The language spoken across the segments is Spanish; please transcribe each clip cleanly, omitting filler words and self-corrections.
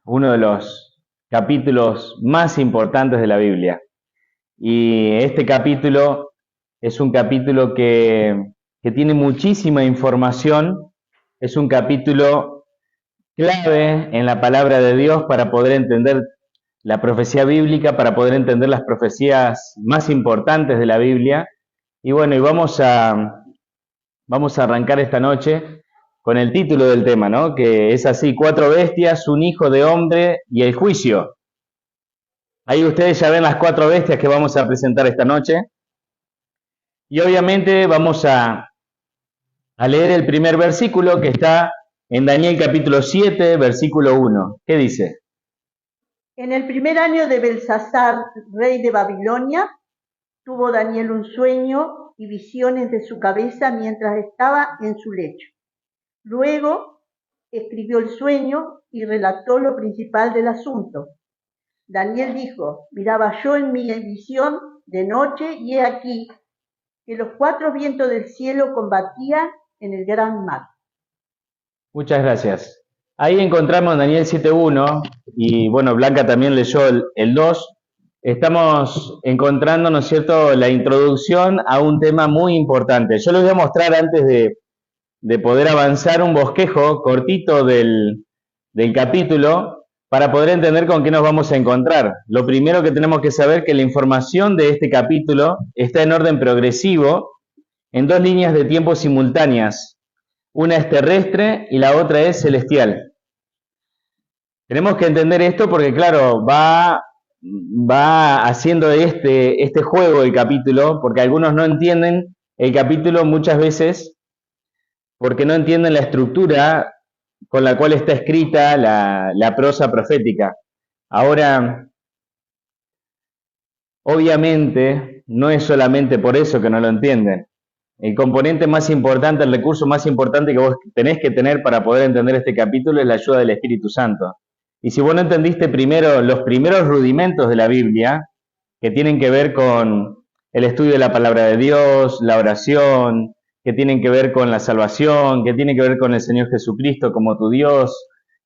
uno de los capítulos más importantes de la Biblia. Y este capítulo es un capítulo que tiene muchísima información, es un capítulo clave en la palabra de Dios para poder entender la profecía bíblica, para poder entender las profecías más importantes de la Biblia. Y bueno, vamos a arrancar esta noche con el título del tema, ¿no? Que es así: cuatro bestias, un hijo de hombre y el juicio. Ahí ustedes ya ven las cuatro bestias que vamos a presentar esta noche. Y obviamente vamos a leer el primer versículo que está en Daniel capítulo 7, versículo 1. ¿Qué dice? En el primer año de Belsasar, rey de Babilonia, tuvo Daniel un sueño y visiones de su cabeza mientras estaba en su lecho. Luego escribió el sueño y relató lo principal del asunto. Daniel dijo: miraba yo en mi visión de noche, y he aquí que los cuatro vientos del cielo combatían en el gran mar. Muchas gracias. Ahí encontramos Daniel 7.1 y bueno, Blanca también leyó el 2. Estamos encontrando, ¿no es cierto?, la introducción a un tema muy importante. Yo les voy a mostrar, antes de poder avanzar, un bosquejo cortito del capítulo para poder entender con qué nos vamos a encontrar. Lo primero que tenemos que saber es que la información de este capítulo está en orden progresivo, en dos líneas de tiempo simultáneas. Una es terrestre y la otra es celestial. Tenemos que entender esto porque, claro, va haciendo este juego el capítulo, porque algunos no entienden el capítulo muchas veces porque no entienden la estructura con la cual está escrita la prosa profética. Ahora, obviamente, no es solamente por eso que no lo entienden. El componente más importante, el recurso más importante que vos tenés que tener para poder entender este capítulo es la ayuda del Espíritu Santo. Y si vos no entendiste primero los primeros rudimentos de la Biblia, que tienen que ver con el estudio de la palabra de Dios, la oración, que tienen que ver con la salvación, que tienen que ver con el Señor Jesucristo como tu Dios,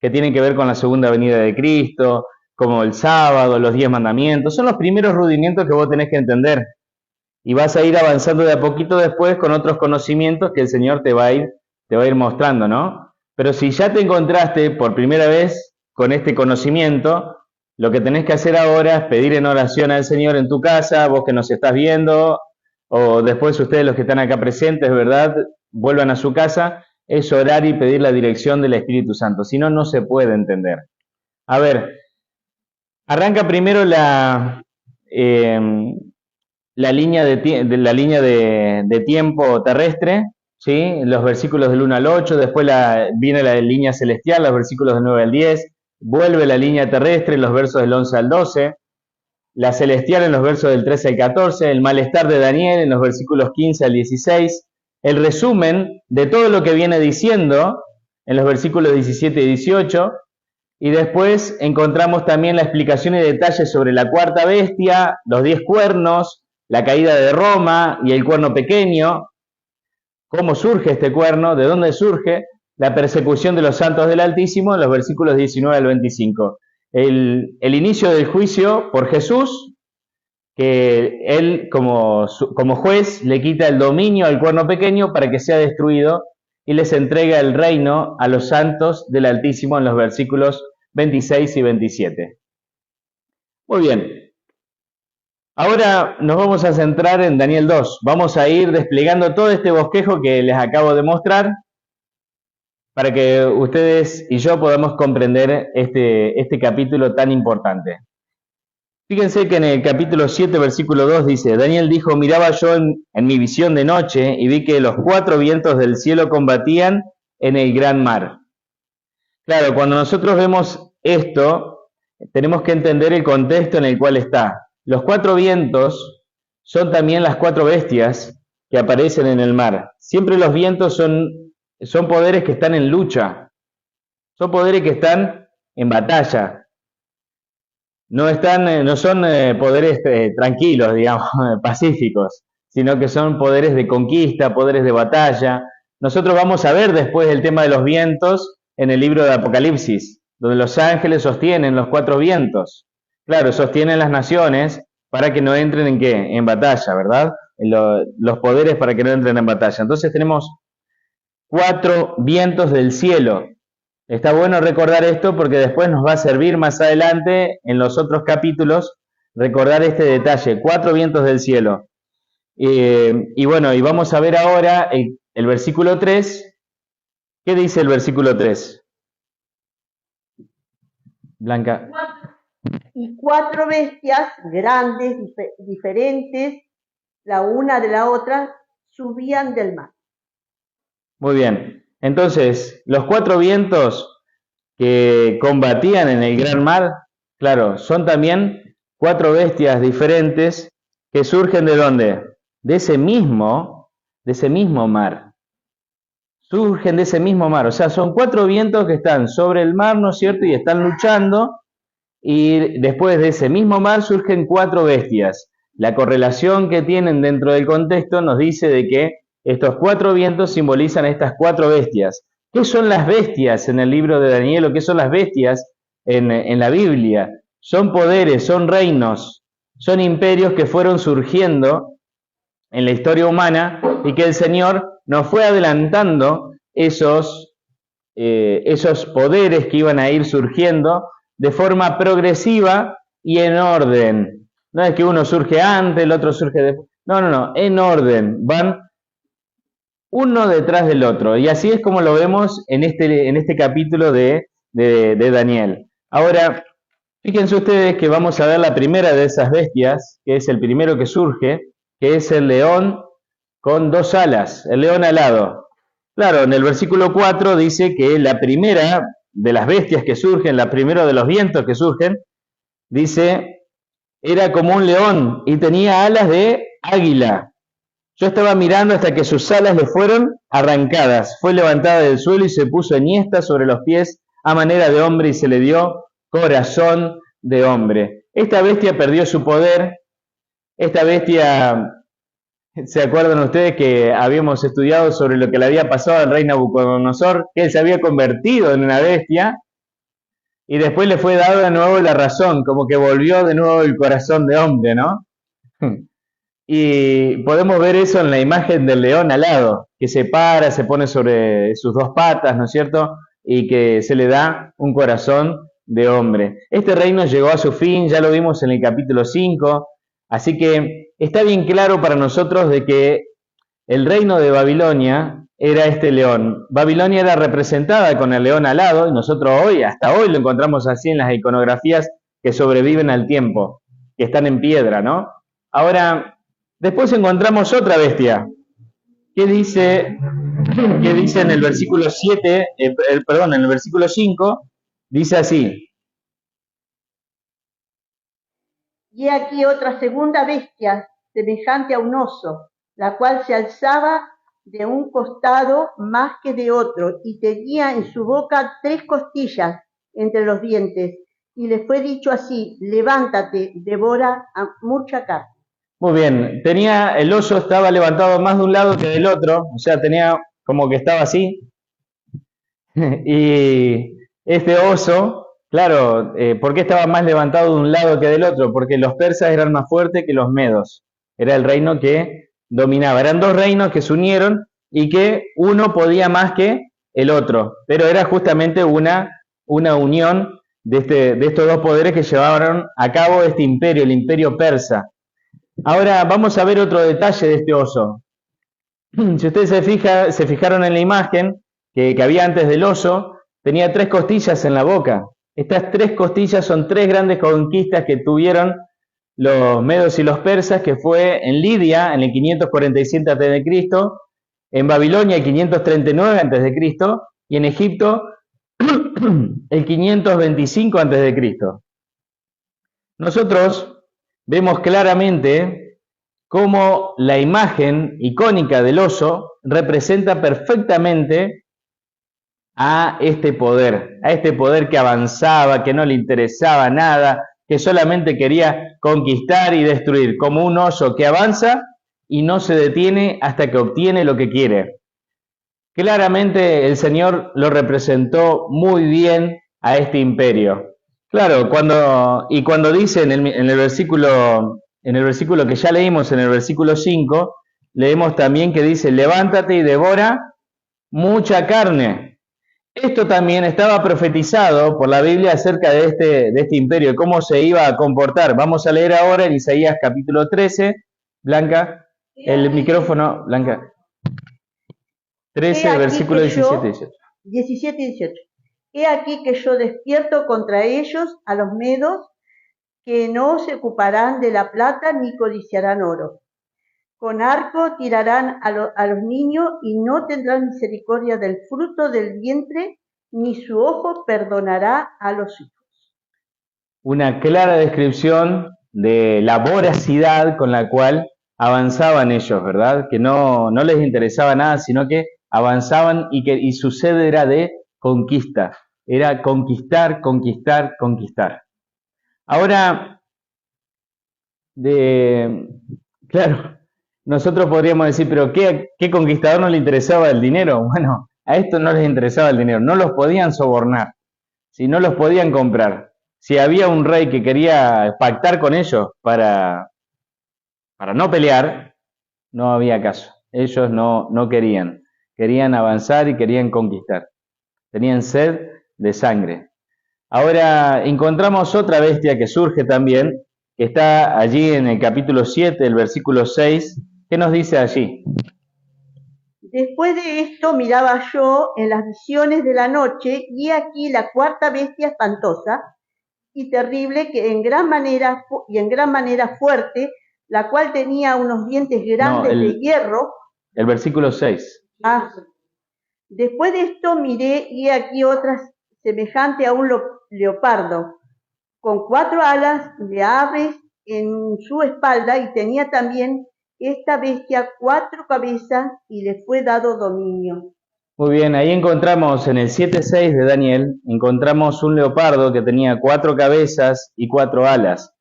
que tienen que ver con la segunda venida de Cristo, como el sábado, los 10 mandamientos, son los primeros rudimentos que vos tenés que entender. Y vas a ir avanzando de a poquito después con otros conocimientos que el Señor te va a ir mostrando, ¿no? Pero si ya te encontraste por primera vez con este conocimiento, lo que tenés que hacer ahora es pedir en oración al Señor en tu casa, vos que nos estás viendo, o después ustedes los que están acá presentes, ¿verdad?, vuelvan a su casa, es orar y pedir la dirección del Espíritu Santo. Si no, no se puede entender. A ver, arranca primero la línea de tiempo terrestre, ¿sí? Los versículos del 1 al 8, después viene la línea celestial, los versículos del 9 al 10, vuelve la línea terrestre en los versos del 11 al 12, la celestial en los versos del 13 al 14, el malestar de Daniel en los versículos 15 al 16, el resumen de todo lo que viene diciendo en los versículos 17 y 18, y después encontramos también la explicación y detalles sobre la cuarta bestia, los 10 cuernos, la caída de Roma y el cuerno pequeño, cómo surge este cuerno, de dónde surge, la persecución de los santos del Altísimo en los versículos 19 al 25. El inicio del juicio por Jesús, que él como juez le quita el dominio al cuerno pequeño para que sea destruido y les entrega el reino a los santos del Altísimo en los versículos 26 y 27. Muy bien. Ahora nos vamos a centrar en Daniel 2. Vamos a ir desplegando todo este bosquejo que les acabo de mostrar para que ustedes y yo podamos comprender este capítulo tan importante. Fíjense que en el capítulo 7, versículo 2 dice: Daniel dijo, miraba yo en mi visión de noche y vi que los cuatro vientos del cielo combatían en el gran mar. Claro, cuando nosotros vemos esto, tenemos que entender el contexto en el cual está. Los cuatro vientos son también las cuatro bestias que aparecen en el mar. Siempre los vientos son poderes que están en lucha, son poderes que están en batalla. No son poderes tranquilos, digamos, pacíficos, sino que son poderes de conquista, poderes de batalla. Nosotros vamos a ver después el tema de los vientos en el libro de Apocalipsis. donde los ángeles sostienen los 4 vientos. Claro, sostienen las naciones para que no entren en qué, en batalla, ¿verdad? Los poderes para que no entren en batalla. Entonces tenemos 4 vientos del cielo. Está bueno recordar esto porque después nos va a servir más adelante en los otros capítulos recordar este detalle, 4 vientos del cielo. Y bueno, y vamos a ver ahora el versículo 3. ¿Qué dice el versículo 3? Blanca. Y 4 bestias grandes, diferentes, la una de la otra, subían del mar. Muy bien. Entonces, los 4 vientos que combatían en el gran mar, claro, son también 4 bestias diferentes que surgen ¿de dónde? De ese mismo mar. Surgen de ese mismo mar. O sea, son 4 vientos que están sobre el mar, ¿no es cierto? Y están luchando. Y después de ese mismo mar surgen 4 bestias. La correlación que tienen dentro del contexto nos dice de que estos 4 vientos simbolizan estas 4 bestias. ¿Qué son las bestias en el libro de Daniel o qué son las bestias en la Biblia? Son poderes, son reinos, son imperios que fueron surgiendo en la historia humana y que el Señor nos fue adelantando esos poderes que iban a ir surgiendo de forma progresiva y en orden. No es que uno surge antes, el otro surge después. No, en orden. Van uno detrás del otro. Y así es como lo vemos en este capítulo de Daniel. Ahora, fíjense ustedes que vamos a ver la primera de esas bestias, que es el primero que surge, que es el león con 2 alas, el león alado. Claro, en el versículo 4 dice que la primera de las bestias que surgen, la primera de los vientos que surgen, dice, era como un león y tenía alas de águila. Yo estaba mirando hasta que sus alas le fueron arrancadas. Fue levantada del suelo y se puso enhiesta sobre los pies a manera de hombre y se le dio corazón de hombre. Esta bestia perdió su poder. Esta bestia, ¿se acuerdan ustedes que habíamos estudiado sobre lo que le había pasado al rey Nabucodonosor? Que él se había convertido en una bestia y después le fue dado de nuevo la razón, como que volvió de nuevo el corazón de hombre, ¿no? Y podemos ver eso en la imagen del león alado, que se para, se pone sobre sus 2 patas, ¿no es cierto? Y que se le da un corazón de hombre. Este reino llegó a su fin, ya lo vimos en el capítulo 5, así que está bien claro para nosotros de que el reino de Babilonia era este león. Babilonia era representada con el león alado, y nosotros hoy, hasta hoy lo encontramos así en las iconografías que sobreviven al tiempo, que están en piedra, ¿no? Ahora, después encontramos otra bestia. ¿Qué dice en el versículo 7? En el versículo 5, dice así. Y aquí otra segunda bestia, semejante a un oso, la cual se alzaba de un costado más que de otro, y tenía en su boca 3 costillas entre los dientes, y le fue dicho así, levántate, devora a mucha carne. Muy bien, el oso estaba levantado más de un lado que del otro, o sea, tenía como que estaba así, y este oso, claro, ¿por qué estaba más levantado de un lado que del otro? Porque los persas eran más fuertes que los medos, era el reino que dominaba, eran 2 reinos que se unieron y que uno podía más que el otro, pero era justamente una unión de estos 2 poderes que llevaron a cabo este imperio, el imperio persa. Ahora vamos a ver otro detalle de este oso. Si ustedes se fijaron en la imagen que había antes del oso, tenía 3 costillas en la boca. Estas 3 costillas son 3 grandes conquistas que tuvieron los medos y los persas, que fue en Lidia en el 547 a.C., en Babilonia el 539 a.C. y en Egipto el 525 a.C. Nosotros vemos claramente cómo la imagen icónica del oso representa perfectamente a este poder que avanzaba, que no le interesaba nada, que solamente quería conquistar y destruir, como un oso que avanza y no se detiene hasta que obtiene lo que quiere. Claramente el Señor lo representó muy bien a este imperio. Claro, cuando dice en el versículo que ya leímos, en el versículo 5, leemos también que dice, levántate y devora mucha carne. Esto también estaba profetizado por la Biblia acerca de este imperio, de cómo se iba a comportar. Vamos a leer ahora en Isaías capítulo 13. Blanca, el micrófono, Blanca. 13, versículo 17 y 18. 17 y 18. He aquí que yo despierto contra ellos a los medos, que no se ocuparán de la plata ni codiciarán oro. Con arco tirarán a los niños y no tendrán misericordia del fruto del vientre, ni su ojo perdonará a los hijos. Una clara descripción de la voracidad con la cual avanzaban ellos, ¿verdad? Que no les interesaba nada, sino que avanzaban y su sede era de conquista. Era conquistar, conquistar, conquistar. Ahora, claro, nosotros podríamos decir, pero ¿qué conquistador no le interesaba el dinero? Bueno, a esto no les interesaba el dinero, no los podían sobornar, si no los podían comprar. Si había un rey que quería pactar con ellos para no pelear, no había caso. Ellos no querían avanzar y querían conquistar. Tenían sed de sangre. Ahora encontramos otra bestia que surge también, que está allí en el capítulo 7, el versículo 6. ¿Qué nos dice allí? Después de esto miraba yo en las visiones de la noche, y aquí la cuarta bestia espantosa y terrible, que en gran manera fuerte, la cual tenía unos dientes grandes de hierro. El versículo 6. Después de esto miré, y aquí otra semejante a un leopardo, con 4 alas de aves en su espalda, y tenía también esta bestia 4 cabezas, y le fue dado dominio. Muy bien, ahí encontramos en el 7.6 de Daniel, encontramos un leopardo que tenía 4 cabezas y 4 alas.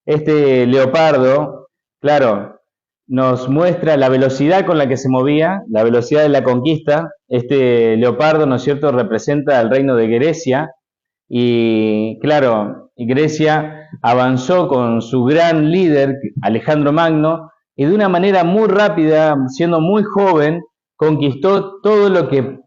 Este leopardo, claro, nos muestra la velocidad con la que se movía, la velocidad de la conquista. Este leopardo, ¿no es cierto?, representa al reino de Grecia, y claro, Grecia avanzó con su gran líder, Alejandro Magno, y de una manera muy rápida, siendo muy joven, conquistó todo lo que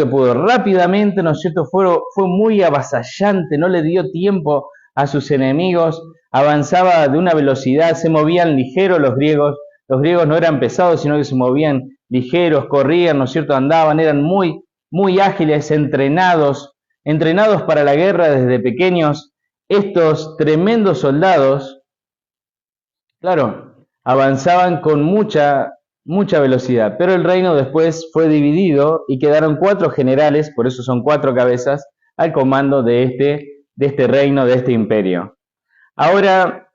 pudo. Rápidamente, ¿no es cierto?, fue muy avasallante, no le dio tiempo a sus enemigos, avanzaba de una velocidad, se movían ligeros los griegos no eran pesados, sino que se movían ligeros, corrían, ¿no es cierto?, andaban, eran muy, muy ágiles, entrenados para la guerra desde pequeños. Estos tremendos soldados, claro, avanzaban con mucha velocidad, pero el reino después fue dividido y quedaron 4 generales, por eso son 4 cabezas, al comando de este reino, de este imperio. Ahora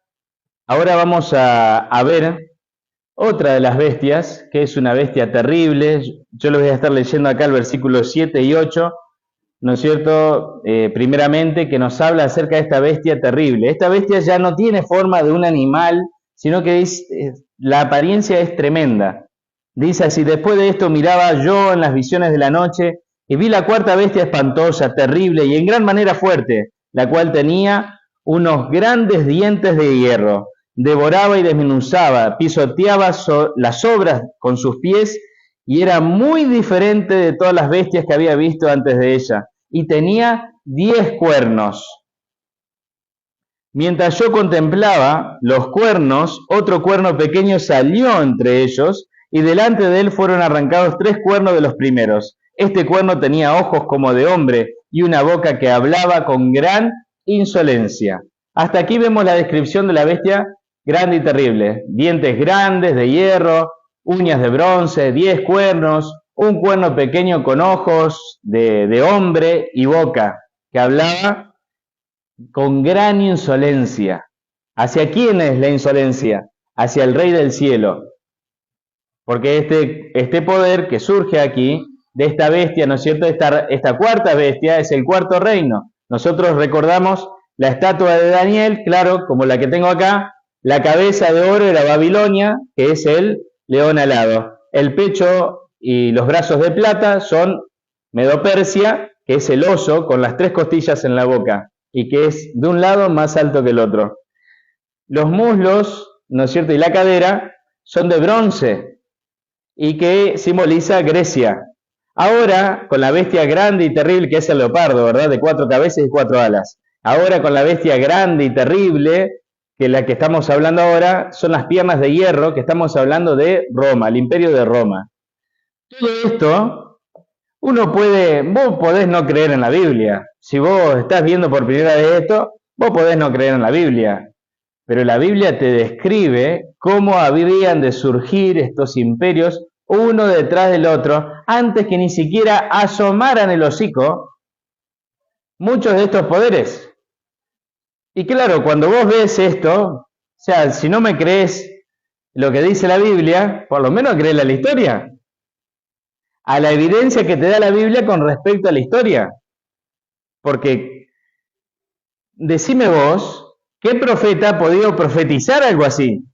vamos a ver otra de las bestias, que es una bestia terrible. Yo les voy a estar leyendo acá el versículo 7 y 8, ¿no es cierto? Primeramente, que nos habla acerca de esta bestia terrible. Esta bestia ya no tiene forma de un animal, sino que la apariencia es tremenda. Dice así: después de esto miraba yo en las visiones de la noche, y vi la cuarta bestia espantosa, terrible y en gran manera fuerte, la cual tenía unos grandes dientes de hierro. Devoraba y desmenuzaba, pisoteaba las obras con sus pies, y era muy diferente de todas las bestias que había visto antes de ella, y tenía 10 cuernos. Mientras yo contemplaba los cuernos, otro cuerno pequeño salió entre ellos, y delante de él fueron arrancados 3 cuernos de los primeros. Este cuerno tenía ojos como de hombre y una boca que hablaba con gran insolencia. Hasta aquí vemos la descripción de la bestia grande y terrible. Dientes grandes de hierro, uñas de bronce, 10 cuernos, un cuerno pequeño con ojos de hombre y boca que hablaba con gran insolencia. ¿Hacia quién es la insolencia? Hacia el Rey del Cielo. Porque este poder que surge aquí, de esta bestia, ¿no es cierto? Esta cuarta bestia es el cuarto reino. Nosotros recordamos la estatua de Daniel, claro, como la que tengo acá. La cabeza de oro era Babilonia, que es el león alado. El pecho y los brazos de plata son Medo-Persia, que que es el oso con las 3 costillas en la boca y que es de un lado más alto que el otro. Los muslos, ¿no es cierto?, y la cadera son de bronce y que simboliza Grecia. Ahora, con la bestia grande y terrible, que es el leopardo, ¿verdad?, de 4 cabezas y 4 alas. Ahora, con la bestia grande y terrible, que la que estamos hablando ahora, son las piernas de hierro, que estamos hablando de Roma, el imperio de Roma. Todo esto, vos podés no creer en la Biblia. Si vos estás viendo por primera vez esto, vos podés no creer en la Biblia. Pero la Biblia te describe cómo habrían de surgir estos imperios uno detrás del otro, antes que ni siquiera asomaran el hocico muchos de estos poderes. Y claro, cuando vos ves esto, o sea, si no me crees lo que dice la Biblia, por lo menos crees la historia, a la evidencia que te da la Biblia con respecto a la historia. Porque decime vos, ¿qué profeta ha podido profetizar algo así?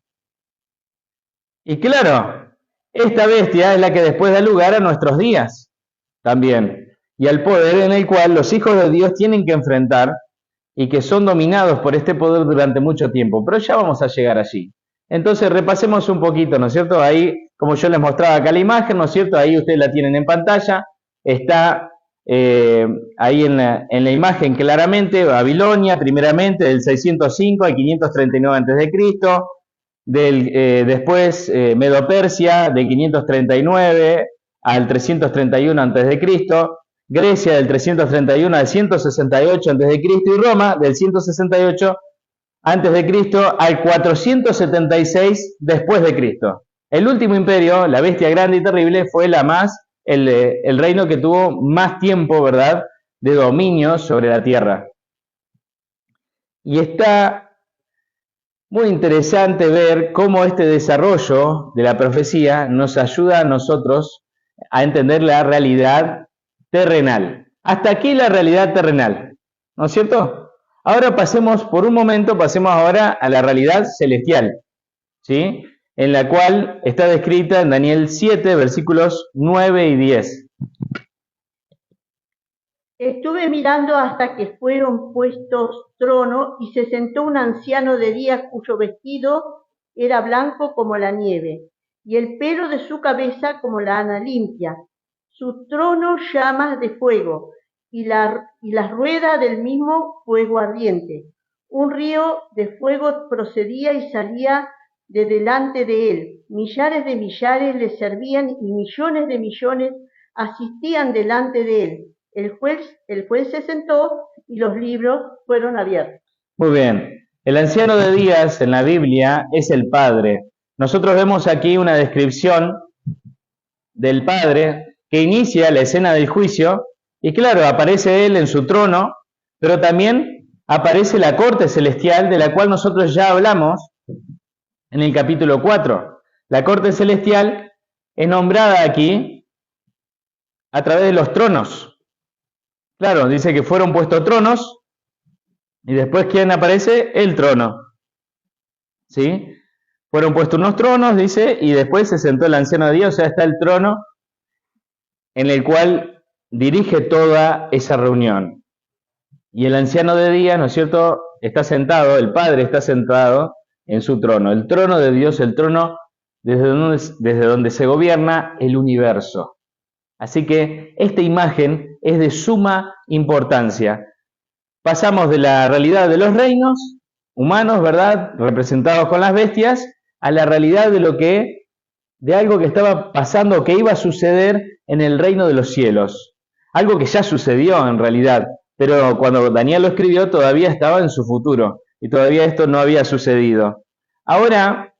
Y claro, esta bestia es la que después da lugar a nuestros días también, y al poder en el cual los hijos de Dios tienen que enfrentar y que son dominados por este poder durante mucho tiempo. Pero ya vamos a llegar allí. Entonces repasemos un poquito, ¿no es cierto? Ahí, como yo les mostraba acá la imagen, ¿no es cierto? Ahí ustedes la tienen en pantalla, está ahí en la imagen claramente, Babilonia, primeramente, del 605 al 539 a.C., después Medo-Persia, de 539 al 331 a.C., Grecia del 331 al 168 a.C. y Roma del 168 a.C. al 476 después de Cristo. El último imperio, la bestia grande y terrible, fue el reino que tuvo más tiempo, ¿verdad?, de dominio sobre la tierra. Y está muy interesante ver cómo este desarrollo de la profecía nos ayuda a nosotros a entender la realidad terrenal. Hasta aquí la realidad terrenal, ¿no es cierto? Ahora pasemos ahora a la realidad celestial, ¿sí?, en la cual está descrita en Daniel 7, versículos 9 y 10. Estuve mirando hasta que fueron puestos tronos y se sentó un anciano de días cuyo vestido era blanco como la nieve y el pelo de su cabeza como la lana limpia. Su trono llamas de fuego y las ruedas del mismo fuego ardiente. Un río de fuego procedía y salía de delante de él. Millares de millares le servían y millones de millones asistían delante de él. El juez se sentó y los libros fueron abiertos. Muy bien. El anciano de días en la Biblia es el Padre. Nosotros vemos aquí una descripción del Padre que inicia la escena del juicio y claro, aparece él en su trono, pero también aparece la corte celestial de la cual nosotros ya hablamos en el capítulo 4. La corte celestial es nombrada aquí a través de los tronos. Claro, dice que fueron puestos tronos y después ¿quién aparece? El trono. ¿Sí? Fueron puestos unos tronos, dice, y después se sentó el anciano de Dios, o sea, está el trono en el cual dirige toda esa reunión. Y el anciano de días, ¿no es cierto?, está sentado, el Padre está sentado en su trono, el trono de Dios, el trono desde donde se gobierna el universo. Así que esta imagen es de suma importancia. Pasamos de la realidad de los reinos humanos, ¿verdad?, representados con las bestias, a la realidad de algo que estaba pasando, que iba a suceder en el reino de los cielos. Algo que ya sucedió en realidad, pero cuando Daniel lo escribió todavía estaba en su futuro y todavía esto no había sucedido. Ahora,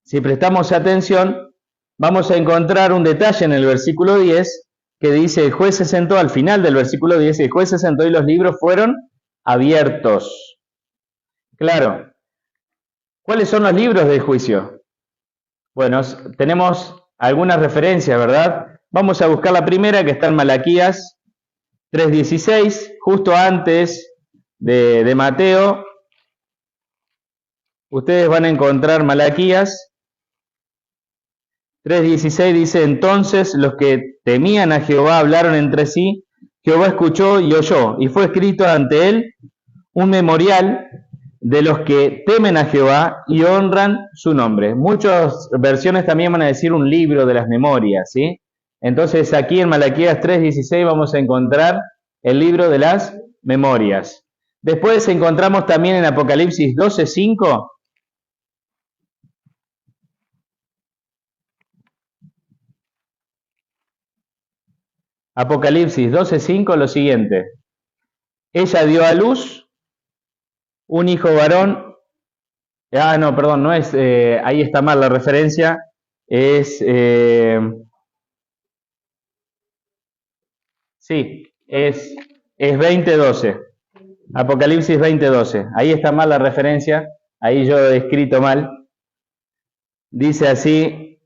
si prestamos atención, vamos a encontrar un detalle en el versículo 10 que dice: el juez se sentó, al final del versículo 10, el juez se sentó y los libros fueron abiertos. Claro. ¿Cuáles son los libros del juicio? Bueno, tenemos algunas referencias, ¿verdad? Vamos a buscar la primera, que está en Malaquías 3:16, justo antes de Mateo. Ustedes van a encontrar Malaquías 3:16, dice: entonces los que temían a Jehová hablaron entre sí, Jehová escuchó y oyó, y fue escrito ante él un memorial de los que temen a Jehová y honran su nombre. Muchas versiones también van a decir un libro de las memorias, ¿sí? Entonces aquí en Malaquías 3:16 vamos a encontrar el libro de las memorias. Después encontramos también en Apocalipsis 12:5 Apocalipsis 12:5 lo siguiente. Ella dio a luz un hijo varón. No, perdón, no es, ahí está mal la referencia. Sí, es 20:12. Apocalipsis 20:12. Ahí está mal la referencia. Ahí yo he escrito mal. Dice así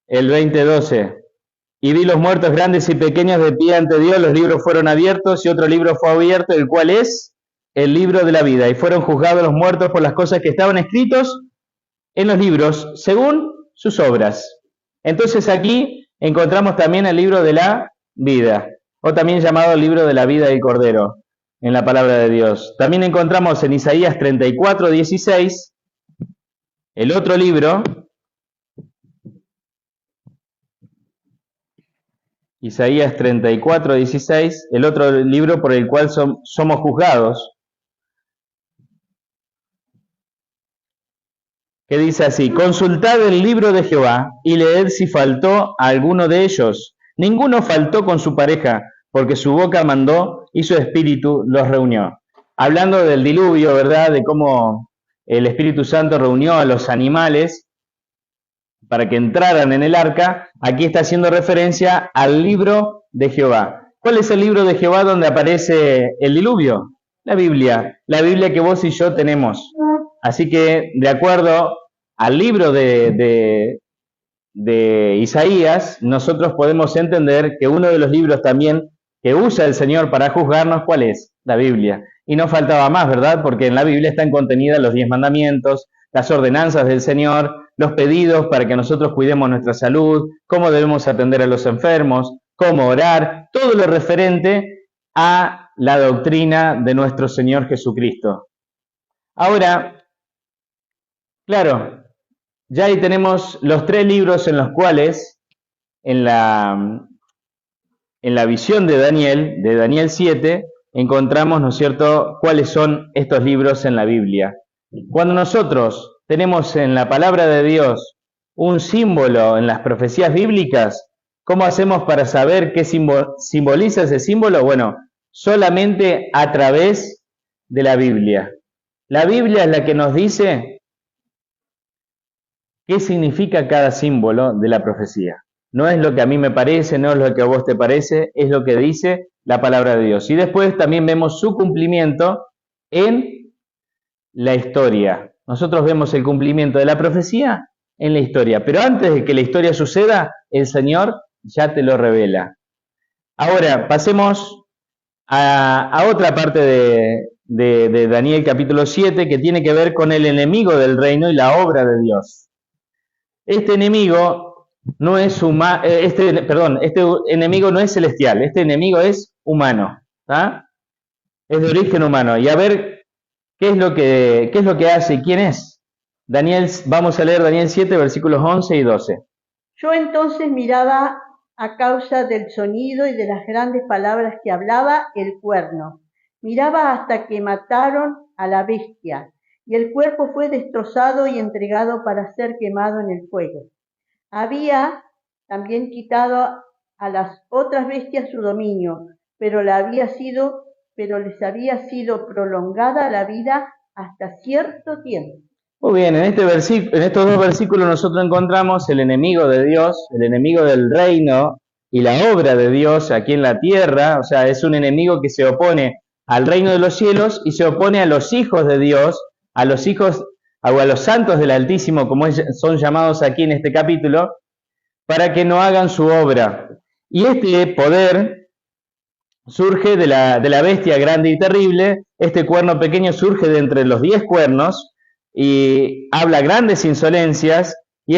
el 20:12. Y vi los muertos grandes y pequeños de pie ante Dios, los libros fueron abiertos y otro libro fue abierto, el cual es el libro de la vida. Y fueron juzgados los muertos por las cosas que estaban escritos en los libros, según sus obras. Entonces aquí encontramos también el libro de la vida, o también llamado el libro de la vida del Cordero, en la palabra de Dios. También encontramos en Isaías 34:16, el otro libro, Isaías 34:16, el otro libro por el cual somos juzgados, que dice así: consultad el libro de Jehová y leed si faltó a alguno de ellos. Ninguno faltó con su pareja, porque su boca mandó y su espíritu los reunió. Hablando del diluvio, ¿verdad? De cómo el Espíritu Santo reunió a los animales para que entraran en el arca. Aquí está haciendo referencia al libro de Jehová. ¿Cuál es el libro de Jehová donde aparece el diluvio? La Biblia que vos y yo tenemos. Así que, de acuerdo al libro de Isaías, nosotros podemos entender que uno de los libros también que usa el Señor para juzgarnos, ¿cuál es? La Biblia. Y no faltaba más, ¿verdad? Porque en la Biblia están contenidas los 10 mandamientos, las ordenanzas del Señor, los pedidos para que nosotros cuidemos nuestra salud, cómo debemos atender a los enfermos, cómo orar, todo lo referente a la doctrina de nuestro Señor Jesucristo. Ahora, claro, ya ahí tenemos los 3 libros en los cuales, en la visión de Daniel 7, encontramos, ¿no es cierto?, cuáles son estos libros en la Biblia. Cuando nosotros tenemos en la palabra de Dios un símbolo en las profecías bíblicas, ¿cómo hacemos para saber qué simboliza ese símbolo? Bueno, solamente a través de la Biblia. La Biblia es la que nos dice qué significa cada símbolo de la profecía. No es lo que a mí me parece, no es lo que a vos te parece, es lo que dice la palabra de Dios. Y después también vemos su cumplimiento en la historia. Nosotros vemos el cumplimiento de la profecía en la historia, pero antes de que la historia suceda, el Señor ya te lo revela. Ahora, pasemos a otra parte de Daniel capítulo 7, que tiene que ver con el enemigo del reino y la obra de Dios. Este enemigo no es este enemigo no es celestial, este enemigo es humano, ¿tá? Es de origen humano. Y a ver qué es lo que hace y quién es. Vamos a leer Daniel 7, versículos 11 y 12. Yo entonces miraba a causa del sonido y de las grandes palabras que hablaba el cuerno. Miraba hasta que mataron a la bestia, y el cuerpo fue destrozado y entregado para ser quemado en el fuego. Había también quitado a las otras bestias su dominio, pero les había sido prolongada la vida hasta cierto tiempo. Muy bien, en estos 2 versículos nosotros encontramos el enemigo de Dios, el enemigo del reino y la obra de Dios aquí en la tierra. O sea, es un enemigo que se opone al reino de los cielos y se opone a los hijos de Dios, a los santos del Altísimo, como son llamados aquí en este capítulo, para que no hagan su obra. Y este poder surge de la bestia grande y terrible. Este cuerno pequeño surge de entre los 10 cuernos y habla grandes insolencias, y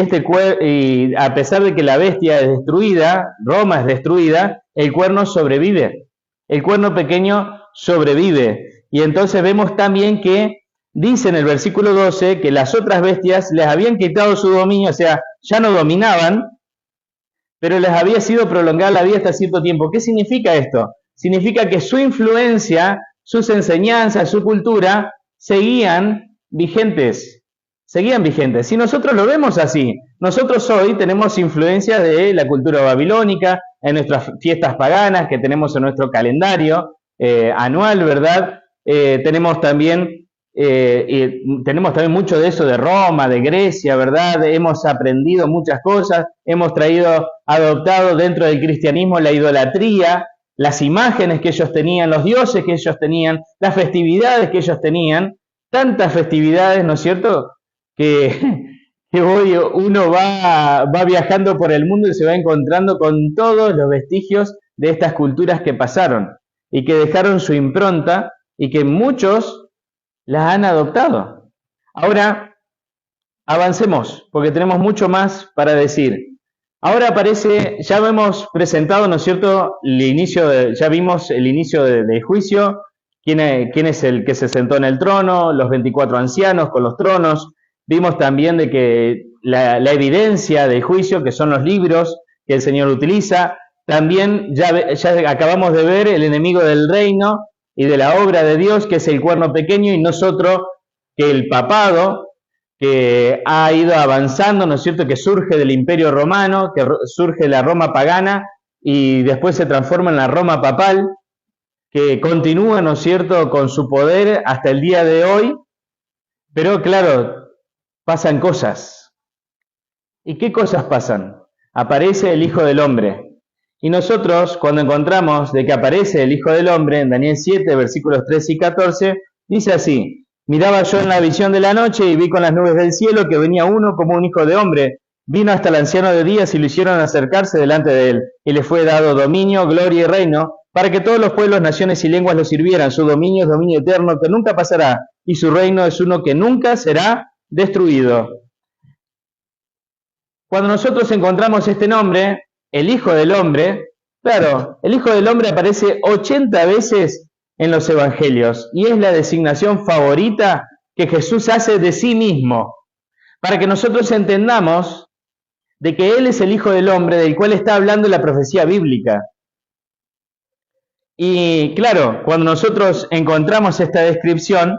a pesar de que la bestia es destruida, Roma es destruida, el cuerno sobrevive. el cuerno pequeño sobrevive. Y entonces vemos también que dice en el versículo 12 que las otras bestias les habían quitado su dominio, o sea, ya no dominaban, pero les había sido prolongada la vida hasta cierto tiempo. ¿Qué significa esto? Significa que su influencia, sus enseñanzas, su cultura seguían vigentes. Si nosotros lo vemos así, nosotros hoy tenemos influencia de la cultura babilónica, en nuestras fiestas paganas que tenemos en nuestro calendario anual, ¿verdad? Tenemos también mucho de eso de Roma, de Grecia, ¿verdad? Hemos aprendido muchas cosas, hemos adoptado dentro del cristianismo la idolatría, las imágenes que ellos tenían, los dioses que ellos tenían, las festividades que ellos tenían, tantas festividades, ¿no es cierto?, que hoy uno va viajando por el mundo y se va encontrando con todos los vestigios de estas culturas que pasaron y que dejaron su impronta y que muchos las han adoptado. Ahora, avancemos, porque tenemos mucho más para decir. Ahora aparece, ya hemos presentado, ¿no es cierto?, ya vimos el inicio del juicio, quién es el que se sentó en el trono, los 24 ancianos con los tronos. Vimos también de que la evidencia del juicio, que son los libros que el Señor utiliza. También ya acabamos de ver el enemigo del reino y de la obra de Dios, que es el cuerno pequeño, y nosotros que el papado, que ha ido avanzando, ¿no es cierto?, que surge del Imperio Romano, que surge de la Roma pagana y después se transforma en la Roma papal, que continúa, ¿no es cierto?, con su poder hasta el día de hoy. Pero claro, pasan cosas. ¿Y qué cosas pasan? Aparece el Hijo del Hombre. Y nosotros, cuando encontramos de que aparece el Hijo del Hombre, en Daniel 7, versículos 13 y 14, dice así: miraba yo en la visión de la noche y vi con las nubes del cielo que venía uno como un hijo de hombre. Vino hasta el anciano de días y lo hicieron acercarse delante de él. Y le fue dado dominio, gloria y reino, para que todos los pueblos, naciones y lenguas lo sirvieran. Su dominio es dominio eterno que nunca pasará, y su reino es uno que nunca será destruido. Cuando nosotros encontramos este nombre, el Hijo del Hombre, claro, el Hijo del Hombre aparece 80 veces en los Evangelios y es la designación favorita que Jesús hace de sí mismo, para que nosotros entendamos de que Él es el Hijo del Hombre del cual está hablando la profecía bíblica. Y claro, cuando nosotros encontramos esta descripción,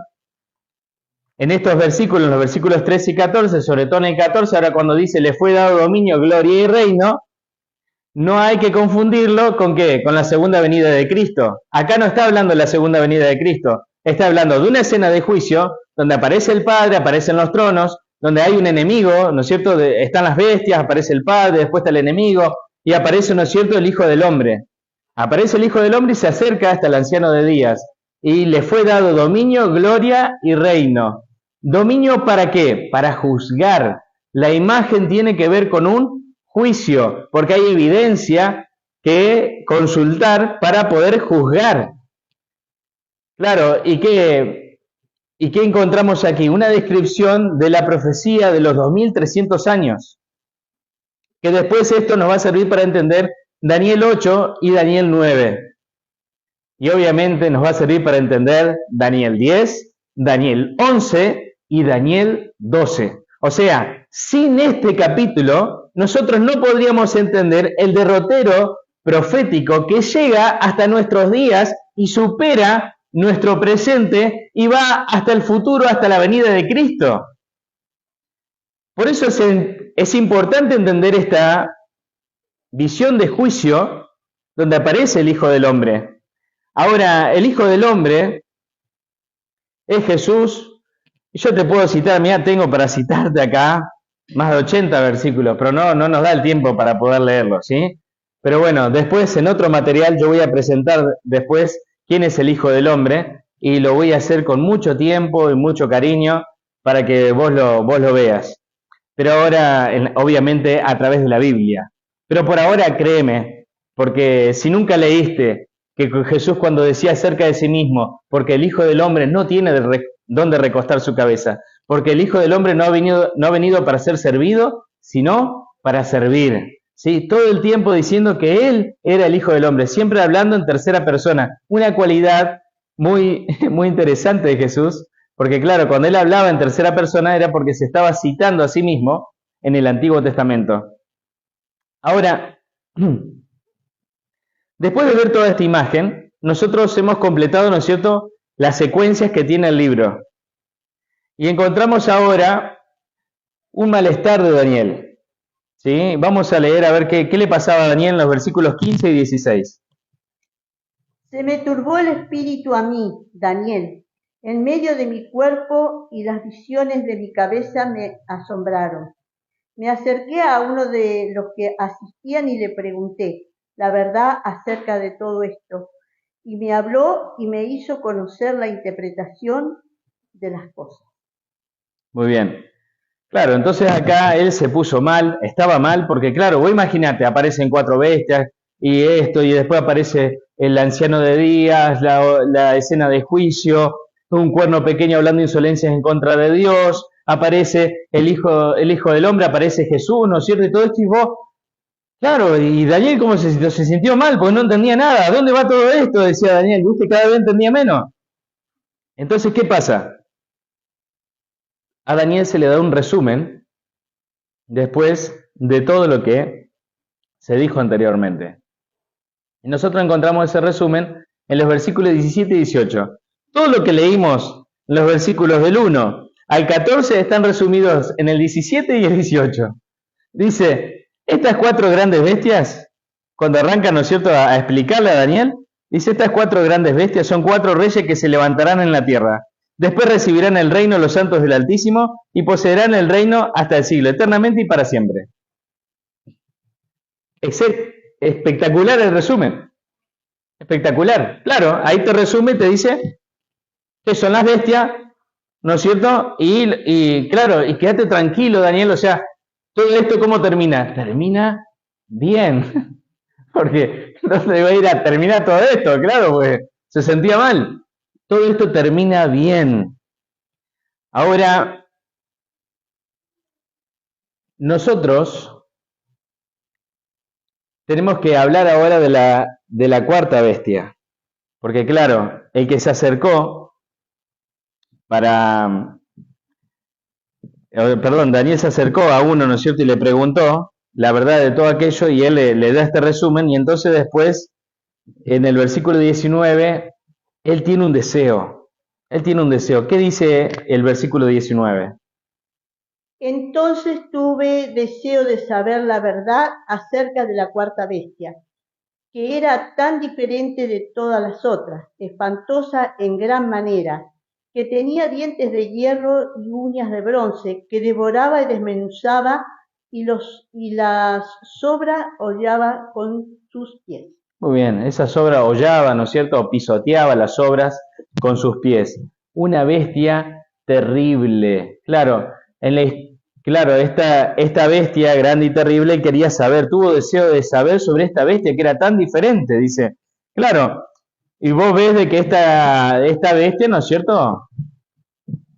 en estos versículos, los versículos 13 y 14, sobre todo en el 14, ahora cuando dice le fue dado dominio, gloria y reino, no hay que confundirlo con ¿qué? Con la segunda venida de Cristo. Acá no está hablando de la segunda venida de Cristo, está hablando de una escena de juicio donde aparece el Padre, aparecen los tronos, donde hay un enemigo, ¿no es cierto? Están las bestias, aparece el Padre, después está el enemigo y aparece, ¿no es cierto?, el Hijo del Hombre. Aparece el Hijo del Hombre y se acerca hasta el anciano de días y le fue dado dominio, gloria y reino. ¿Dominio para qué? Para juzgar. La imagen tiene que ver con un juicio, porque hay evidencia que consultar para poder juzgar. Claro, ¿y qué encontramos aquí? Una descripción de la profecía de los 2300 años, que después esto nos va a servir para entender Daniel 8 y Daniel 9. Y obviamente nos va a servir para entender Daniel 10, Daniel 11 y Daniel 12. O sea, sin este capítulo, nosotros no podríamos entender el derrotero profético que llega hasta nuestros días y supera nuestro presente y va hasta el futuro, hasta la venida de Cristo. Por eso es importante entender esta visión de juicio donde aparece el Hijo del Hombre. Ahora, el Hijo del Hombre es Jesús. Yo te puedo citar, mira, tengo para citarte acá más de 80 versículos, pero no nos da el tiempo para poder leerlos, ¿sí? Pero bueno, después en otro material yo voy a presentar después quién es el Hijo del Hombre y lo voy a hacer con mucho tiempo y mucho cariño para que vos lo veas. Pero ahora, obviamente, a través de la Biblia. Pero por ahora créeme, porque si nunca leíste que Jesús cuando decía acerca de sí mismo, porque el Hijo del Hombre no tiene dónde recostar su cabeza, porque el Hijo del Hombre no ha venido para ser servido, sino para servir ¿sí? Todo el tiempo diciendo que Él era el Hijo del Hombre, siempre hablando en tercera persona. Una cualidad muy, muy interesante de Jesús, porque claro, cuando Él hablaba en tercera persona era porque se estaba citando a sí mismo en el Antiguo Testamento. Ahora, después de ver toda esta imagen, nosotros hemos completado, ¿no es cierto?, las secuencias que tiene el libro. Y encontramos ahora un malestar de Daniel. ¿Sí? Vamos a leer a ver qué le pasaba a Daniel en los versículos 15 y 16. Se me turbó el espíritu a mí, Daniel, en medio de mi cuerpo, y las visiones de mi cabeza me asombraron. Me acerqué a uno de los que asistían y le pregunté la verdad acerca de todo esto. Y me habló y me hizo conocer la interpretación de las cosas. Muy bien. Claro, entonces acá él se puso mal, estaba mal, porque claro, vos imaginate, aparecen 4 bestias y esto, y después aparece el anciano de días, la escena de juicio, un cuerno pequeño hablando insolencias en contra de Dios, aparece el hijo del hombre, aparece Jesús, ¿no es cierto? Y todo esto, y vos, claro, y Daniel cómo se sintió, se sintió mal, porque no entendía nada. ¿A dónde va todo esto? Decía Daniel, ¿viste? Cada vez entendía menos. Entonces, ¿qué pasa? A Daniel se le da un resumen después de todo lo que se dijo anteriormente. Y nosotros encontramos ese resumen en los versículos 17 y 18. Todo lo que leímos en los versículos del 1 al 14 están resumidos en el 17 y el 18. Dice, estas 4 grandes bestias, cuando arrancan, ¿no es cierto?, a explicarle a Daniel, dice, estas 4 grandes bestias son 4 reyes que se levantarán en la tierra. Después recibirán el reino los santos del Altísimo y poseerán el reino hasta el siglo, eternamente y para siempre. Espectacular el resumen. Espectacular. Claro, ahí te resume y te dice que son las bestias, ¿no es cierto? Y claro, y quédate tranquilo, Daniel, o sea, todo esto ¿cómo termina? Termina bien. Porque no se iba a ir a terminar todo esto, claro, pues se sentía mal. Todo esto termina bien. Ahora, nosotros tenemos que hablar ahora de la 4ª bestia. Porque claro, el que se acercó Daniel se acercó a uno, ¿no es cierto? Y le preguntó la verdad de todo aquello y él le da este resumen y entonces después, en el versículo 19, él tiene un deseo. Él tiene un deseo. ¿Qué dice el versículo 19? Entonces tuve deseo de saber la verdad acerca de la 4ª bestia, que era tan diferente de todas las otras, espantosa en gran manera, que tenía dientes de hierro y uñas de bronce, que devoraba y desmenuzaba y las sobras hollaba con sus pies. Muy bien, esa sobra hollaba, ¿no es cierto? O pisoteaba las sobras con sus pies. Una bestia terrible. Claro, esta bestia grande y terrible quería saber, tuvo deseo de saber sobre esta bestia que era tan diferente, dice. Claro, y vos ves de que esta bestia, ¿no es cierto?,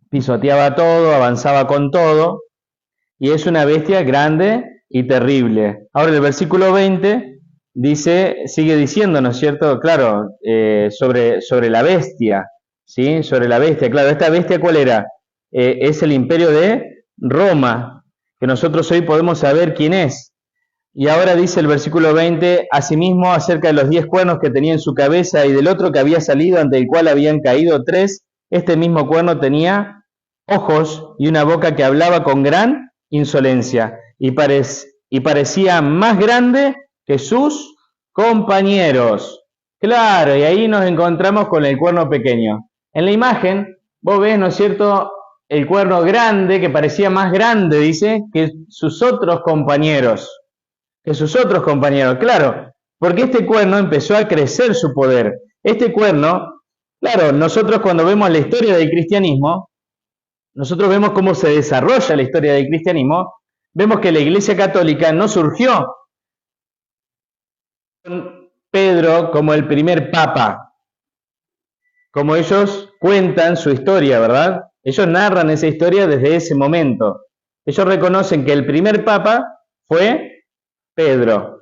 pisoteaba todo, avanzaba con todo, y es una bestia grande y terrible. Ahora el versículo 20 dice, sigue diciendo, ¿no es cierto?, claro, sobre la bestia, ¿sí? Sobre la bestia, claro, ¿esta bestia cuál era? Es el imperio de Roma, que nosotros hoy podemos saber quién es. Y ahora dice el versículo 20, asimismo acerca de los 10 cuernos que tenía en su cabeza y del otro que había salido, ante el cual habían caído 3, este mismo cuerno tenía ojos y una boca que hablaba con gran insolencia y parecía más grande que sus compañeros. Claro, y ahí nos encontramos con el cuerno pequeño. En la imagen, vos ves, ¿no es cierto?, el cuerno grande, que parecía más grande, dice, que sus otros compañeros. Claro, porque este cuerno empezó a crecer su poder. Este cuerno, claro, nosotros cuando vemos la historia del cristianismo, nosotros vemos cómo se desarrolla la historia del cristianismo, vemos que la Iglesia Católica no surgió con Pedro como el primer papa, como ellos cuentan su historia, ¿verdad? Ellos narran esa historia desde ese momento. Ellos reconocen que el primer papa fue Pedro.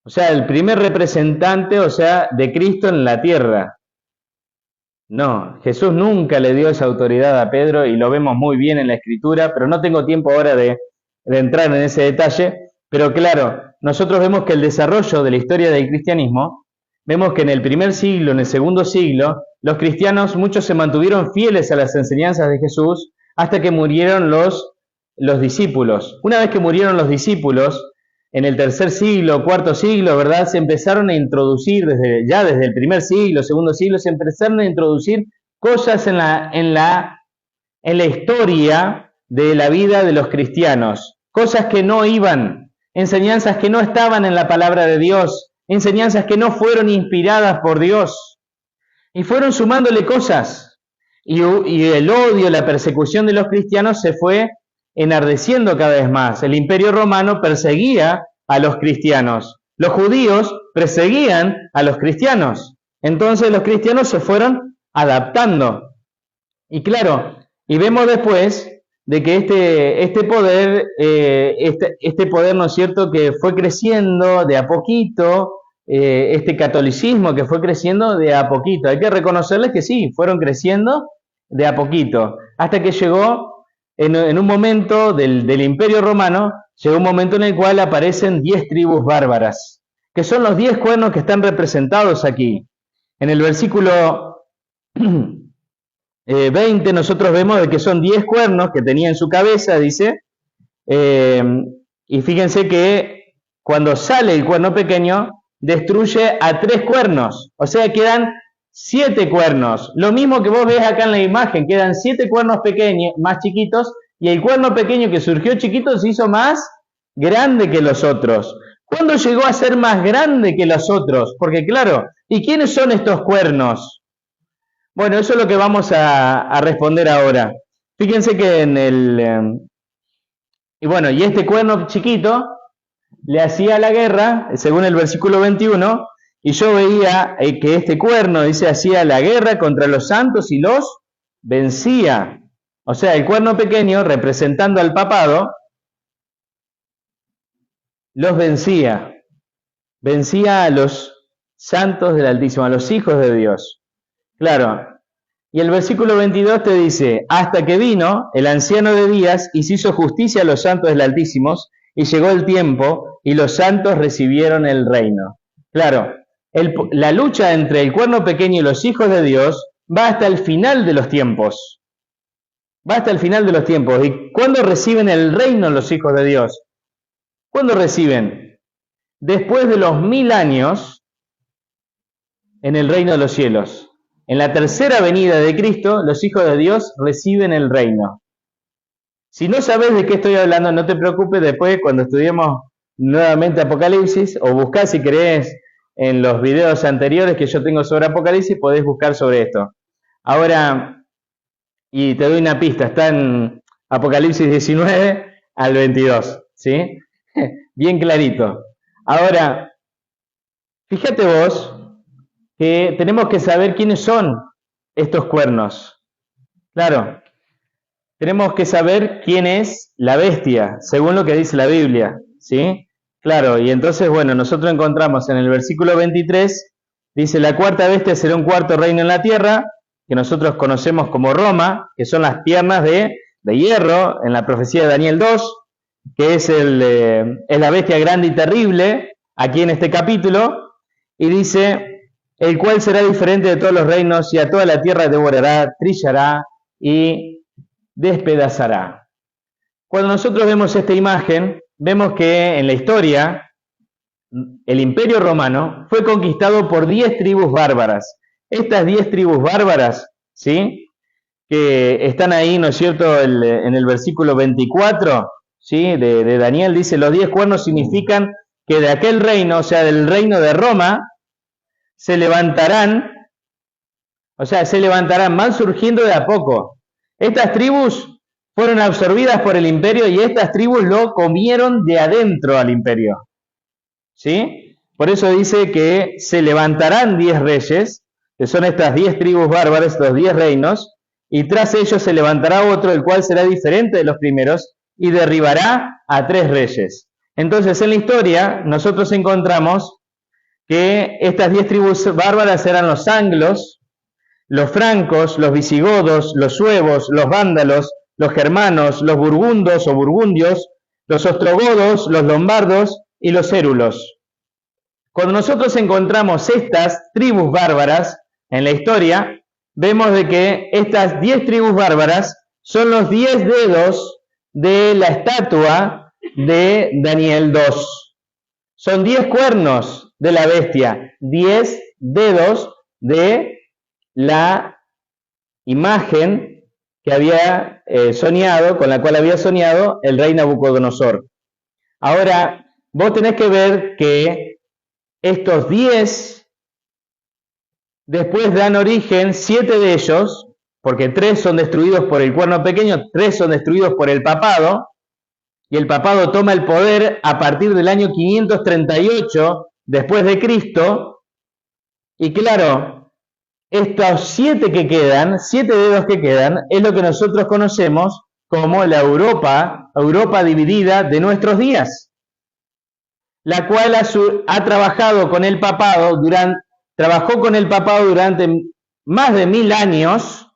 O sea, el primer representante, o sea, de Cristo en la tierra. No, Jesús nunca le dio esa autoridad a Pedro y lo vemos muy bien en la Escritura, pero no tengo tiempo ahora de entrar en ese detalle. Pero claro, nosotros vemos que el desarrollo de la historia del cristianismo, vemos que en el primer siglo, en el segundo siglo, los cristianos, muchos se mantuvieron fieles a las enseñanzas de Jesús hasta que murieron los discípulos. Una vez que murieron los discípulos, en el tercer siglo, cuarto siglo, ¿verdad? Se empezaron a introducir, desde el primer siglo, segundo siglo, se empezaron a introducir cosas en la historia de la vida de los cristianos. Cosas que no iban, enseñanzas que no estaban en la palabra de Dios, enseñanzas que no fueron inspiradas por Dios. Y fueron sumándole cosas. Y el odio, la persecución de los cristianos se fue enardeciendo cada vez más. El Imperio Romano perseguía a los cristianos. Los judíos perseguían a los cristianos. Entonces los cristianos se fueron adaptando. Y claro, y vemos después de que este poder, ¿no es cierto?, que fue creciendo de a poquito, este catolicismo que fue creciendo de a poquito. Hay que reconocerles que sí, fueron creciendo de a poquito, hasta que llegó en un momento del Imperio Romano, llegó un momento en el cual aparecen 10 tribus bárbaras, que son los 10 cuernos que están representados aquí. En el versículo 20 nosotros vemos de que son 10 cuernos que tenía en su cabeza, dice, y fíjense que cuando sale el cuerno pequeño, destruye a 3 cuernos, o sea, quedan 7 cuernos. Lo mismo que vos ves acá en la imagen, quedan 7 cuernos pequeños, más chiquitos, y el cuerno pequeño que surgió chiquito se hizo más grande que los otros. ¿Cuándo llegó a ser más grande que los otros? Porque claro, ¿y quiénes son estos cuernos? Bueno, eso es lo que vamos a responder ahora. Fíjense que y este cuerno chiquito le hacía la guerra, según el versículo 21, y yo veía que este cuerno, dice, hacía la guerra contra los santos y los vencía. O sea, el cuerno pequeño, representando al papado, los vencía. Vencía a los santos del Altísimo, a los hijos de Dios. Claro. Y el versículo 22 te dice, hasta que vino el anciano de días y se hizo justicia a los santos del Altísimo, y llegó el tiempo, y los santos recibieron el reino. Claro, la lucha entre el cuerno pequeño y los hijos de Dios va hasta el final de los tiempos. Va hasta el final de los tiempos. ¿Y cuándo reciben el reino los hijos de Dios? ¿Cuándo reciben? Después de los 1000 años en el reino de los cielos. En la tercera venida de Cristo, los hijos de Dios reciben el reino. Si no sabes de qué estoy hablando, no te preocupes, después cuando estudiemos nuevamente Apocalipsis, o buscá si querés en los videos anteriores que yo tengo sobre Apocalipsis, podés buscar sobre esto. Ahora, y te doy una pista, está en Apocalipsis 19 al 22, ¿sí? Bien clarito. Ahora, fíjate vos que tenemos que saber quiénes son estos cuernos. Claro, tenemos que saber quién es la bestia, según lo que dice la Biblia, ¿sí? Claro, y entonces, bueno, nosotros encontramos en el versículo 23, dice, la cuarta bestia será un cuarto reino en la tierra, que nosotros conocemos como Roma, que son las piernas de hierro, en la profecía de Daniel 2, que es la bestia grande y terrible, aquí en este capítulo, y dice, el cual será diferente de todos los reinos, y a toda la tierra devorará, trillará y despedazará. Cuando nosotros vemos esta imagen, vemos que en la historia, el Imperio Romano fue conquistado por 10 tribus bárbaras. Estas 10 tribus bárbaras, ¿sí?, que están ahí, ¿no es cierto?, en el versículo 24, ¿sí?, de Daniel, dice, los 10 cuernos significan que de aquel reino, o sea, del reino de Roma, se levantarán, van surgiendo de a poco. Estas tribus fueron absorbidas por el imperio y estas tribus lo comieron de adentro al imperio, ¿sí? Por eso dice que se levantarán 10 reyes, que son estas 10 tribus bárbaras, estos 10 reinos, y tras ellos se levantará otro, el cual será diferente de los primeros, y derribará a 3 reyes. Entonces, en la historia, nosotros encontramos que estas 10 tribus bárbaras eran los anglos, los francos, los visigodos, los suevos, los vándalos, los germanos, los burgundos o burgundios, los ostrogodos, los lombardos y los érulos. Cuando nosotros encontramos estas tribus bárbaras en la historia, vemos de que estas 10 tribus bárbaras son los 10 dedos de la estatua de Daniel 2. Son 10 cuernos de la bestia, 10 dedos de la imagen que había soñado, con la cual había soñado el rey Nabucodonosor. Ahora, vos tenés que ver que estos 10 después dan origen, 7 de ellos, porque 3 son destruidos por el cuerno pequeño, 3 son destruidos por el papado, y el papado toma el poder a partir del año 538 después de Cristo, y claro, estos 7 que quedan, 7 dedos que quedan, es lo que nosotros conocemos como la Europa dividida de nuestros días, la cual ha trabajado con el papado trabajó con el papado durante más de 1000 años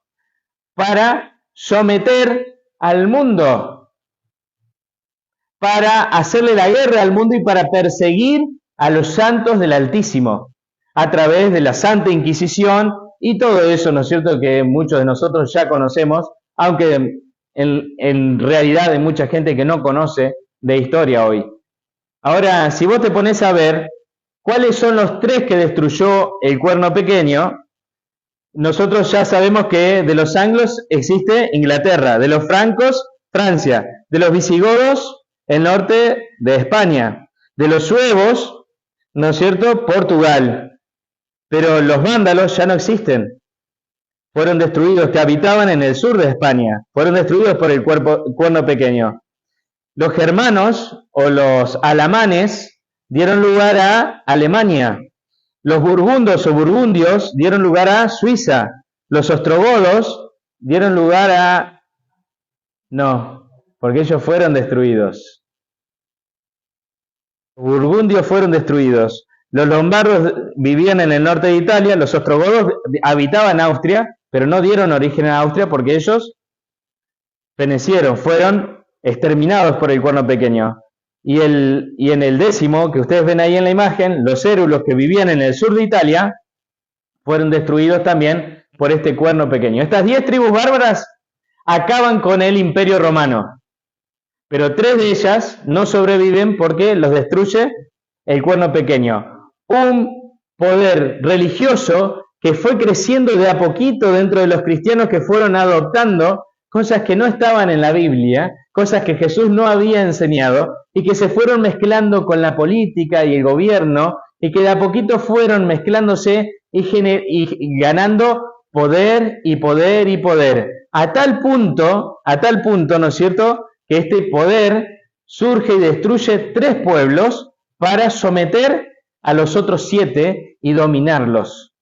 para someter al mundo, para hacerle la guerra al mundo y para perseguir a los santos del Altísimo a través de la Santa Inquisición y todo eso, ¿no es cierto?, que muchos de nosotros ya conocemos, aunque en realidad hay mucha gente que no conoce de historia hoy. Ahora, si vos te pones a ver cuáles son los 3 que destruyó el cuerno pequeño, nosotros ya sabemos que de los anglos existe Inglaterra, de los francos, Francia, de los visigodos, el norte de España, de los suevos, ¿no es cierto?, Portugal. Pero los vándalos ya no existen. Fueron destruidos, que habitaban en el sur de España. Fueron destruidos por el cuerno pequeño. Los germanos o los alamanes dieron lugar a Alemania. Los burgundos o burgundios dieron lugar a Suiza. Los ostrogodos dieron lugar a... No, porque ellos fueron destruidos. Los burgundios fueron destruidos. Los lombardos vivían en el norte de Italia, los ostrogodos habitaban Austria, pero no dieron origen a Austria porque ellos fenecieron, fueron exterminados por el cuerno pequeño. Y en el 10º, que ustedes ven ahí en la imagen, los érulos que vivían en el sur de Italia fueron destruidos también por este cuerno pequeño. Estas 10 tribus bárbaras acaban con el Imperio Romano, pero 3 de ellas no sobreviven porque los destruye el cuerno pequeño. Un poder religioso que fue creciendo de a poquito dentro de los cristianos, que fueron adoptando cosas que no estaban en la Biblia, cosas que Jesús no había enseñado, y que se fueron mezclando con la política y el gobierno, y que de a poquito fueron mezclándose y ganando poder y poder y poder. A tal punto, ¿no es cierto?, que este poder surge y destruye 3 pueblos para someter a los otros 7 y dominarlos.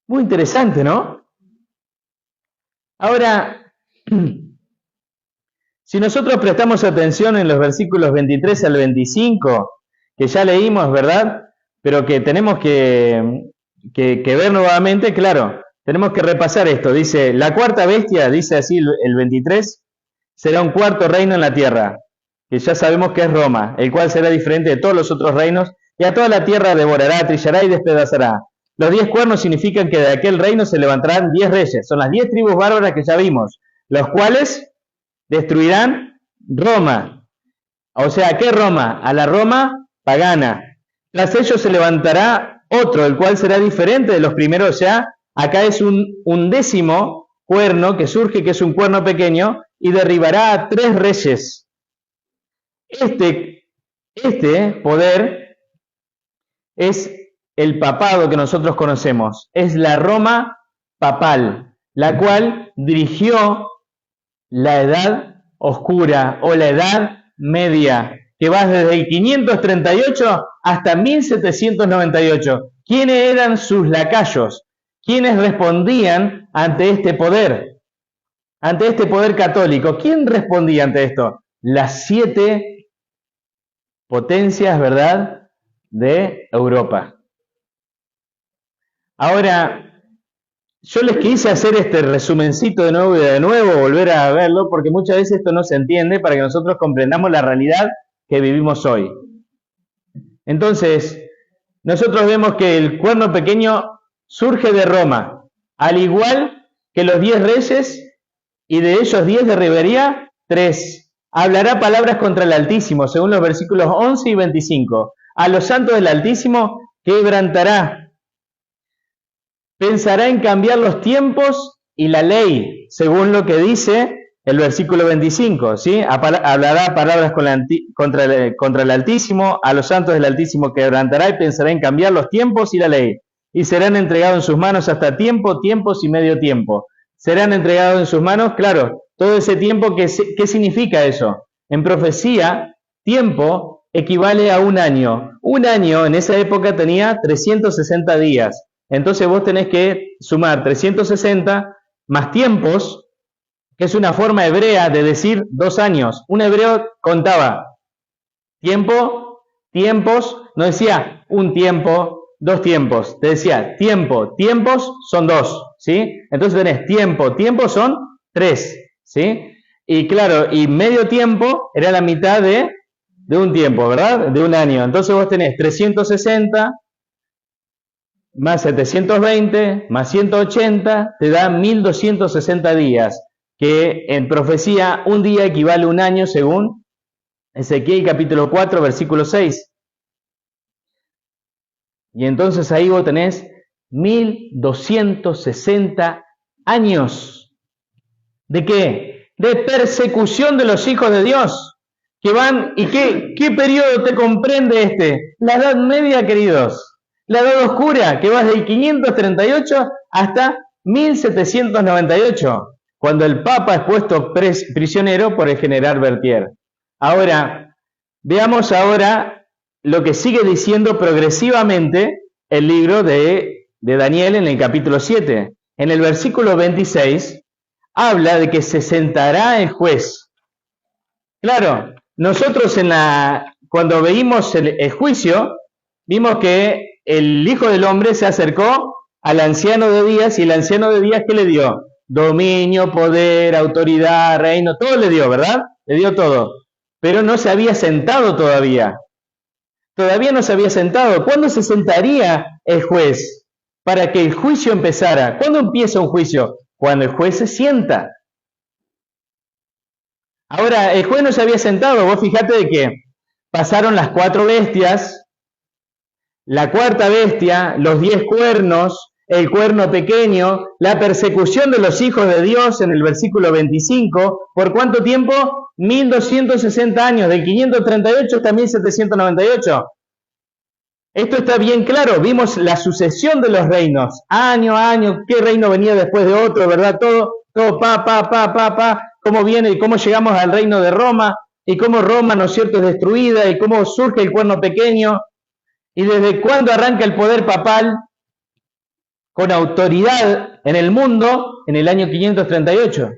Muy interesante, ¿no? Ahora, si nosotros prestamos atención en los versículos 23 al 25, que ya leímos, ¿verdad?, pero que tenemos que ver nuevamente, claro, tenemos que repasar esto. Dice, la cuarta bestia, dice así el 23, será un cuarto reino en la tierra, que ya sabemos que es Roma, el cual será diferente de todos los otros reinos, y a toda la tierra devorará, trillará y despedazará. Los 10 cuernos significan que de aquel reino se levantarán 10 reyes, son las 10 tribus bárbaras que ya vimos, los cuales destruirán Roma. O sea, ¿qué Roma? A la Roma pagana. Tras ellos se levantará otro, el cual será diferente de los primeros. O sea, acá es un 10º cuerno que surge, que es un cuerno pequeño, y derribará a 3 reyes. Este poder es el papado que nosotros conocemos, es la Roma papal, la cual dirigió la Edad Oscura o la Edad Media, que va desde el 538 hasta 1798. ¿Quiénes eran sus lacayos? ¿Quiénes respondían ante este poder? Ante este poder católico. ¿Quién respondía ante esto? Las 7 potencias, ¿verdad?, de Europa. Ahora, yo les quise hacer este resumencito de nuevo y de nuevo volver a verlo, porque muchas veces esto no se entiende para que nosotros comprendamos la realidad que vivimos hoy. Entonces, nosotros vemos que el cuerno pequeño surge de Roma, al igual que los 10 reyes, y de ellos 10 derribaría 3. Hablará palabras contra el Altísimo, según los versículos 11 y 25. A los santos del Altísimo quebrantará. Pensará en cambiar los tiempos y la ley, según lo que dice el versículo 25, ¿sí? Hablará palabras contra el Altísimo, a los santos del Altísimo quebrantará y pensará en cambiar los tiempos y la ley, y serán entregados en sus manos hasta tiempo, tiempos y medio tiempo. Serán entregados en sus manos, claro, todo ese tiempo, ¿qué significa eso? En profecía, tiempo equivale a un año. Un año en esa época tenía 360 días. Entonces vos tenés que sumar 360 más tiempos, que es una forma hebrea de decir 2 años. Un hebreo contaba tiempo, tiempos, no decía un tiempo, 2 tiempos, te decía tiempo, tiempos son 2, ¿sí? Entonces tenés tiempo, tiempos son 3, ¿sí? Y claro, y medio tiempo era la mitad de un tiempo, ¿verdad? De un año. Entonces vos tenés 360 más 720 más 180, te da 1260 días, que en profecía un día equivale a un año según Ezequiel capítulo 4, versículo 6. Y entonces ahí vos tenés 1260 años. ¿De qué? De persecución de los hijos de Dios. Que van, ¿y qué periodo te comprende este? La Edad Media, queridos. La Edad Oscura, que va desde el 538 hasta 1798, cuando el Papa es puesto prisionero por el general Berthier. Ahora, veamos ahora lo que sigue diciendo progresivamente el libro de Daniel en el capítulo 7. En el versículo 26 habla de que se sentará el juez. Claro, nosotros cuando veímos el juicio, vimos que el Hijo del Hombre se acercó al anciano de días, y el anciano de días, ¿qué le dio? Dominio, poder, autoridad, reino, todo le dio, ¿verdad? Le dio todo. Pero no se había sentado todavía. Todavía no se había sentado. ¿Cuándo se sentaría el juez para que el juicio empezara? ¿Cuándo empieza un juicio? Cuando el juez se sienta. Ahora, el juez no se había sentado. Vos fijate de que pasaron las 4 bestias, la 4ª bestia, los 10 cuernos, el cuerno pequeño, la persecución de los hijos de Dios en el versículo 25. ¿Por cuánto tiempo? 1260 años, del 538 hasta 1798. Esto está bien claro. Vimos la sucesión de los reinos, año a año, qué reino venía después de otro, ¿verdad? Todo cómo viene y cómo llegamos al reino de Roma, y cómo Roma, ¿no es cierto?, es destruida, y cómo surge el cuerno pequeño, y desde cuándo arranca el poder papal con autoridad en el mundo, en el año 538.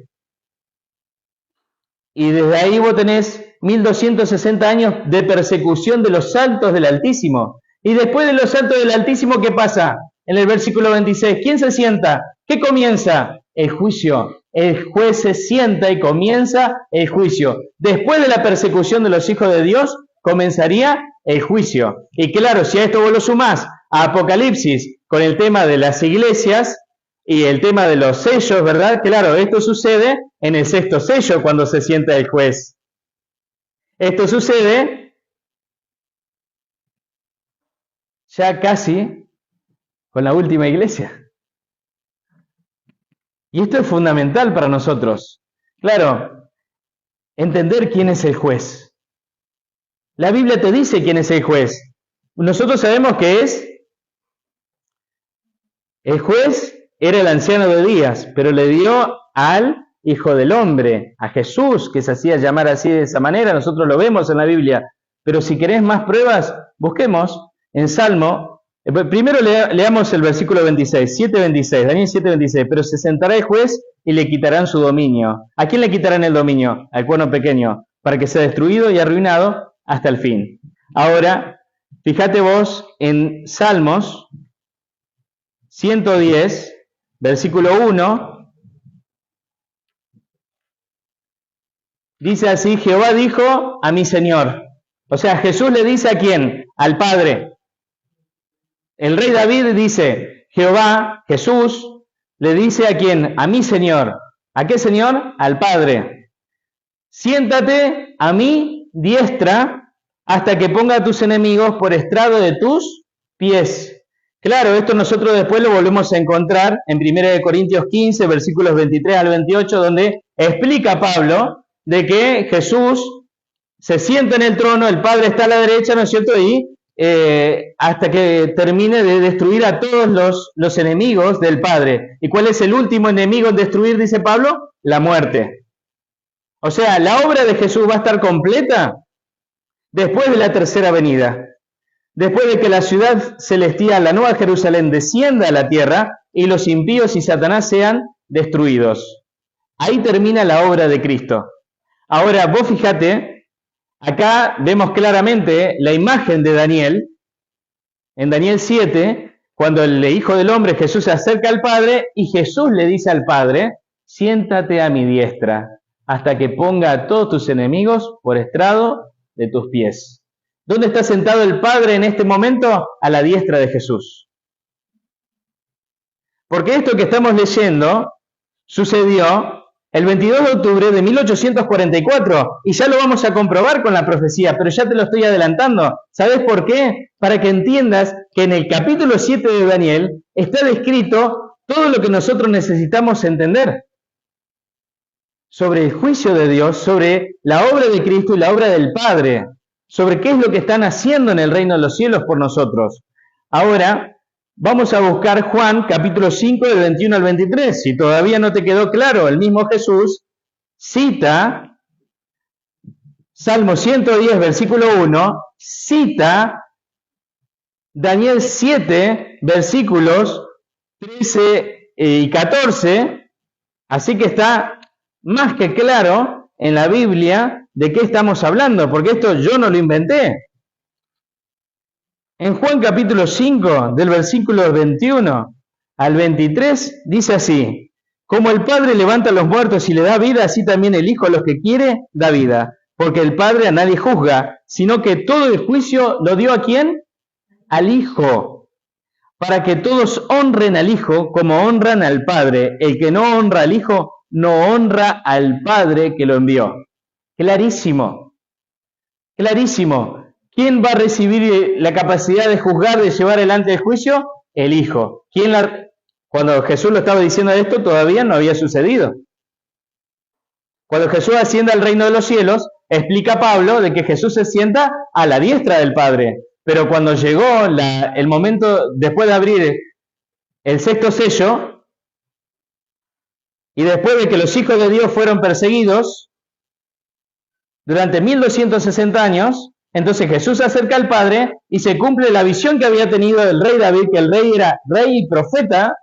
Y desde ahí vos tenés 1260 años de persecución de los santos del Altísimo. Y después de los santos del Altísimo, ¿qué pasa? En el versículo 26, ¿quién se sienta? ¿Qué comienza? El juicio. El juez se sienta y comienza el juicio. Después de la persecución de los hijos de Dios, comenzaría el juicio. Y claro, si a esto vos lo sumás a Apocalipsis con el tema de las iglesias y el tema de los sellos, ¿verdad? Claro, esto sucede en el 6º sello cuando se sienta el juez. Esto sucede ya casi con la última iglesia. Y esto es fundamental para nosotros. Claro, entender quién es el juez. La Biblia te dice quién es el juez. Nosotros sabemos que el juez era el anciano de días, pero le dio al Hijo del Hombre, a Jesús, que se hacía llamar así de esa manera. Nosotros lo vemos en la Biblia. Pero si querés más pruebas, busquemos en Salmo. Primero leamos el versículo 26, 7:26, Daniel 7:26. Pero se sentará el juez y le quitarán su dominio. ¿A quién le quitarán el dominio? Al cuerno pequeño, para que sea destruido y arruinado hasta el fin. Ahora, fíjate vos en Salmos 110, versículo 1, dice así: Jehová dijo a mi Señor. O sea, Jesús le dice ¿a quién? Al Padre. El rey David dice, Jehová, Jesús, le dice ¿a quién? A mi Señor. ¿A qué Señor? Al Padre. Siéntate a mi diestra hasta que ponga a tus enemigos por estrado de tus pies. Claro, esto nosotros después lo volvemos a encontrar en 1 Corintios 15, versículos 23 al 28, donde explica Pablo de que Jesús se sienta en el trono, el Padre está a la derecha, ¿no es cierto? Y hasta que termine de destruir a todos los enemigos del Padre. ¿Y cuál es el último enemigo en destruir, dice Pablo? La muerte. O sea, la obra de Jesús va a estar completa después de la tercera venida. Después de que la ciudad celestial, la nueva Jerusalén, descienda a la tierra y los impíos y Satanás sean destruidos. Ahí termina la obra de Cristo. Ahora, vos fíjate, acá vemos claramente la imagen de Daniel, en Daniel 7, cuando el Hijo del Hombre, Jesús, se acerca al Padre y Jesús le dice al Padre, siéntate a mi diestra hasta que ponga a todos tus enemigos por estrado de tus pies. ¿Dónde está sentado el Padre en este momento? A la diestra de Jesús. Porque esto que estamos leyendo sucedió el 22 de octubre de 1844 y ya lo vamos a comprobar con la profecía, pero ya te lo estoy adelantando. ¿Sabes por qué? Para que entiendas que en el capítulo 7 de Daniel está descrito todo lo que nosotros necesitamos entender sobre el juicio de Dios, sobre la obra de Cristo y la obra del Padre, sobre qué es lo que están haciendo en el reino de los cielos por nosotros. Ahora vamos a buscar Juan capítulo 5 del 21 al 23. Si todavía no te quedó claro, el mismo Jesús cita Salmo 110 versículo 1, cita Daniel 7 versículos 13 y 14, así que está más que claro en la Biblia de qué estamos hablando, porque esto yo no lo inventé. En Juan capítulo 5, del versículo 21 al 23, dice así: como el Padre levanta a los muertos y le da vida, así también el Hijo a los que quiere da vida, porque el Padre a nadie juzga, sino que todo el juicio lo dio ¿a quién? Al Hijo, para que todos honren al Hijo como honran al Padre. El que no honra al Hijo, no honra al Padre que lo envió. Clarísimo, clarísimo. ¿Quién va a recibir la capacidad de juzgar, de llevar adelante el juicio? El Hijo. Cuando Jesús lo estaba diciendo esto, todavía no había sucedido. Cuando Jesús asciende al reino de los cielos, explica Pablo de que Jesús se sienta a la diestra del Padre. Pero cuando llegó el momento, después de abrir el sexto sello, y después de que los hijos de Dios fueron perseguidos durante 1260 años, entonces Jesús se acerca al Padre y se cumple la visión que había tenido el rey David, que el rey era rey y profeta.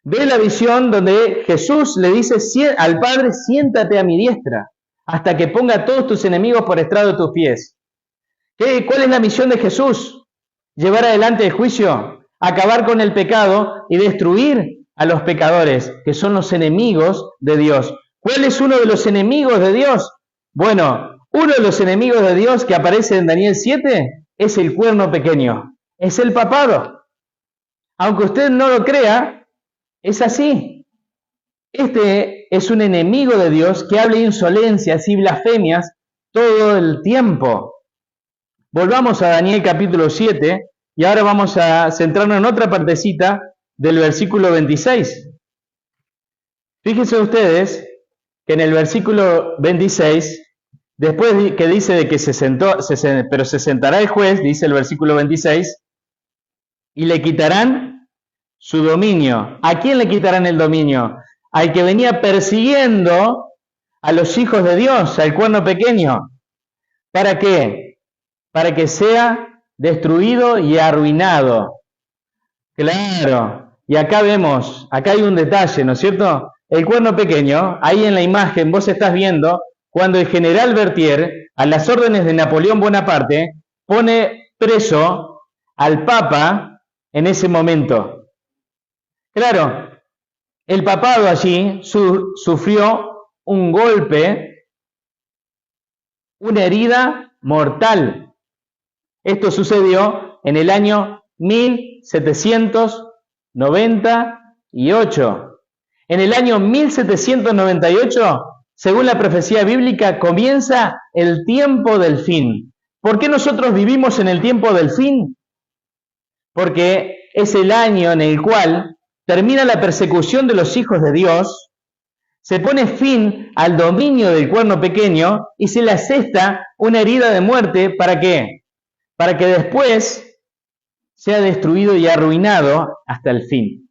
Ve la visión donde Jesús le dice al Padre, siéntate a mi diestra hasta que ponga a todos tus enemigos por estrado de tus pies. ¿Cuál es la misión de Jesús? Llevar adelante el juicio, acabar con el pecado y destruir a los pecadores, que son los enemigos de Dios. ¿Cuál es uno de los enemigos de Dios? Bueno, uno de los enemigos de Dios que aparece en Daniel 7 es el cuerno pequeño, es el papado. Aunque usted no lo crea, es así. Este es un enemigo de Dios que habla insolencias y blasfemias todo el tiempo. Volvamos a Daniel capítulo 7 y ahora vamos a centrarnos en otra partecita del versículo 26. Fíjense ustedes que en el versículo 26, después que dice de que pero se sentará el juez, dice el versículo 26, y le quitarán su dominio. ¿A quién le quitarán el dominio? Al que venía persiguiendo a los hijos de Dios, al cuerno pequeño. ¿Para qué? Para que sea destruido y arruinado. Claro. Y acá vemos, acá hay un detalle, ¿no es cierto? El cuerno pequeño, ahí en la imagen vos estás viendo cuando el general Berthier, a las órdenes de Napoleón Bonaparte, pone preso al Papa en ese momento. Claro, el papado allí sufrió un golpe, una herida mortal. Esto sucedió en el año 1798. En el año 1798, según la profecía bíblica, comienza el tiempo del fin. ¿Por qué nosotros vivimos en el tiempo del fin? Porque es el año en el cual termina la persecución de los hijos de Dios, se pone fin al dominio del cuerno pequeño y se le asesta una herida de muerte. ¿Para qué? Para que después sea destruido y arruinado hasta el fin.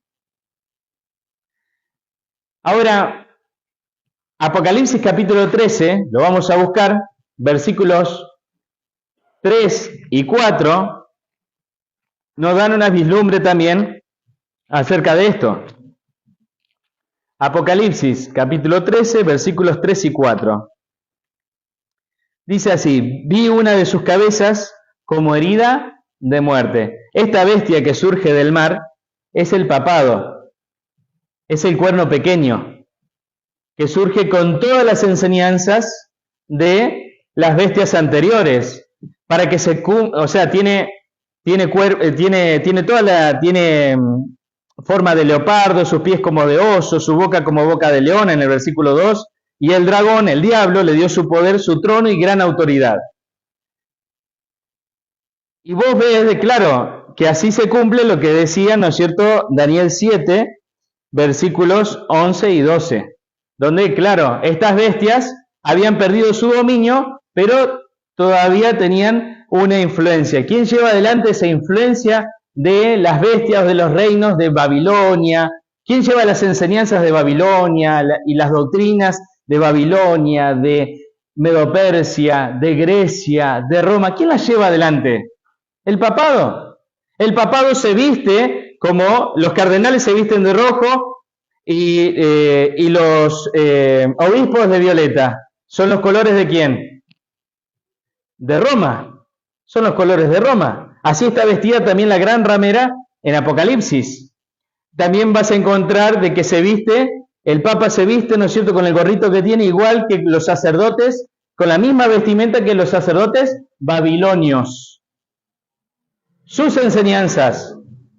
Ahora, Apocalipsis capítulo 13, lo vamos a buscar, versículos 3 y 4, nos dan una vislumbre también acerca de esto. Apocalipsis capítulo 13, versículos 3 y 4. Dice así: vi una de sus cabezas como herida de muerte. Esta bestia que surge del mar es el papado, es el cuerno pequeño, que surge con todas las enseñanzas de las bestias anteriores, para que se, o sea, tiene forma de leopardo, sus pies como de oso, su boca como boca de león en el versículo 2, y el dragón, el diablo, le dio su poder, su trono y gran autoridad. Y vos ves, claro, que así se cumple lo que decía, ¿no es cierto?, Daniel 7, versículos 11 y 12, donde, claro, estas bestias habían perdido su dominio, pero todavía tenían una influencia. ¿Quién lleva adelante esa influencia de las bestias de los reinos de Babilonia? ¿Quién lleva las enseñanzas de Babilonia y las doctrinas de Babilonia, de Medo-Persia, de Grecia, de Roma? ¿Quién las lleva adelante? El papado. El papado se viste como los cardenales se visten de rojo y los obispos de violeta. ¿Son los colores de quién? De Roma. Son los colores de Roma. Así está vestida también la gran ramera en Apocalipsis. También vas a encontrar de que se viste, el Papa se viste, ¿no es cierto?, con el gorrito que tiene, igual que los sacerdotes, con la misma vestimenta que los sacerdotes babilonios. Sus enseñanzas,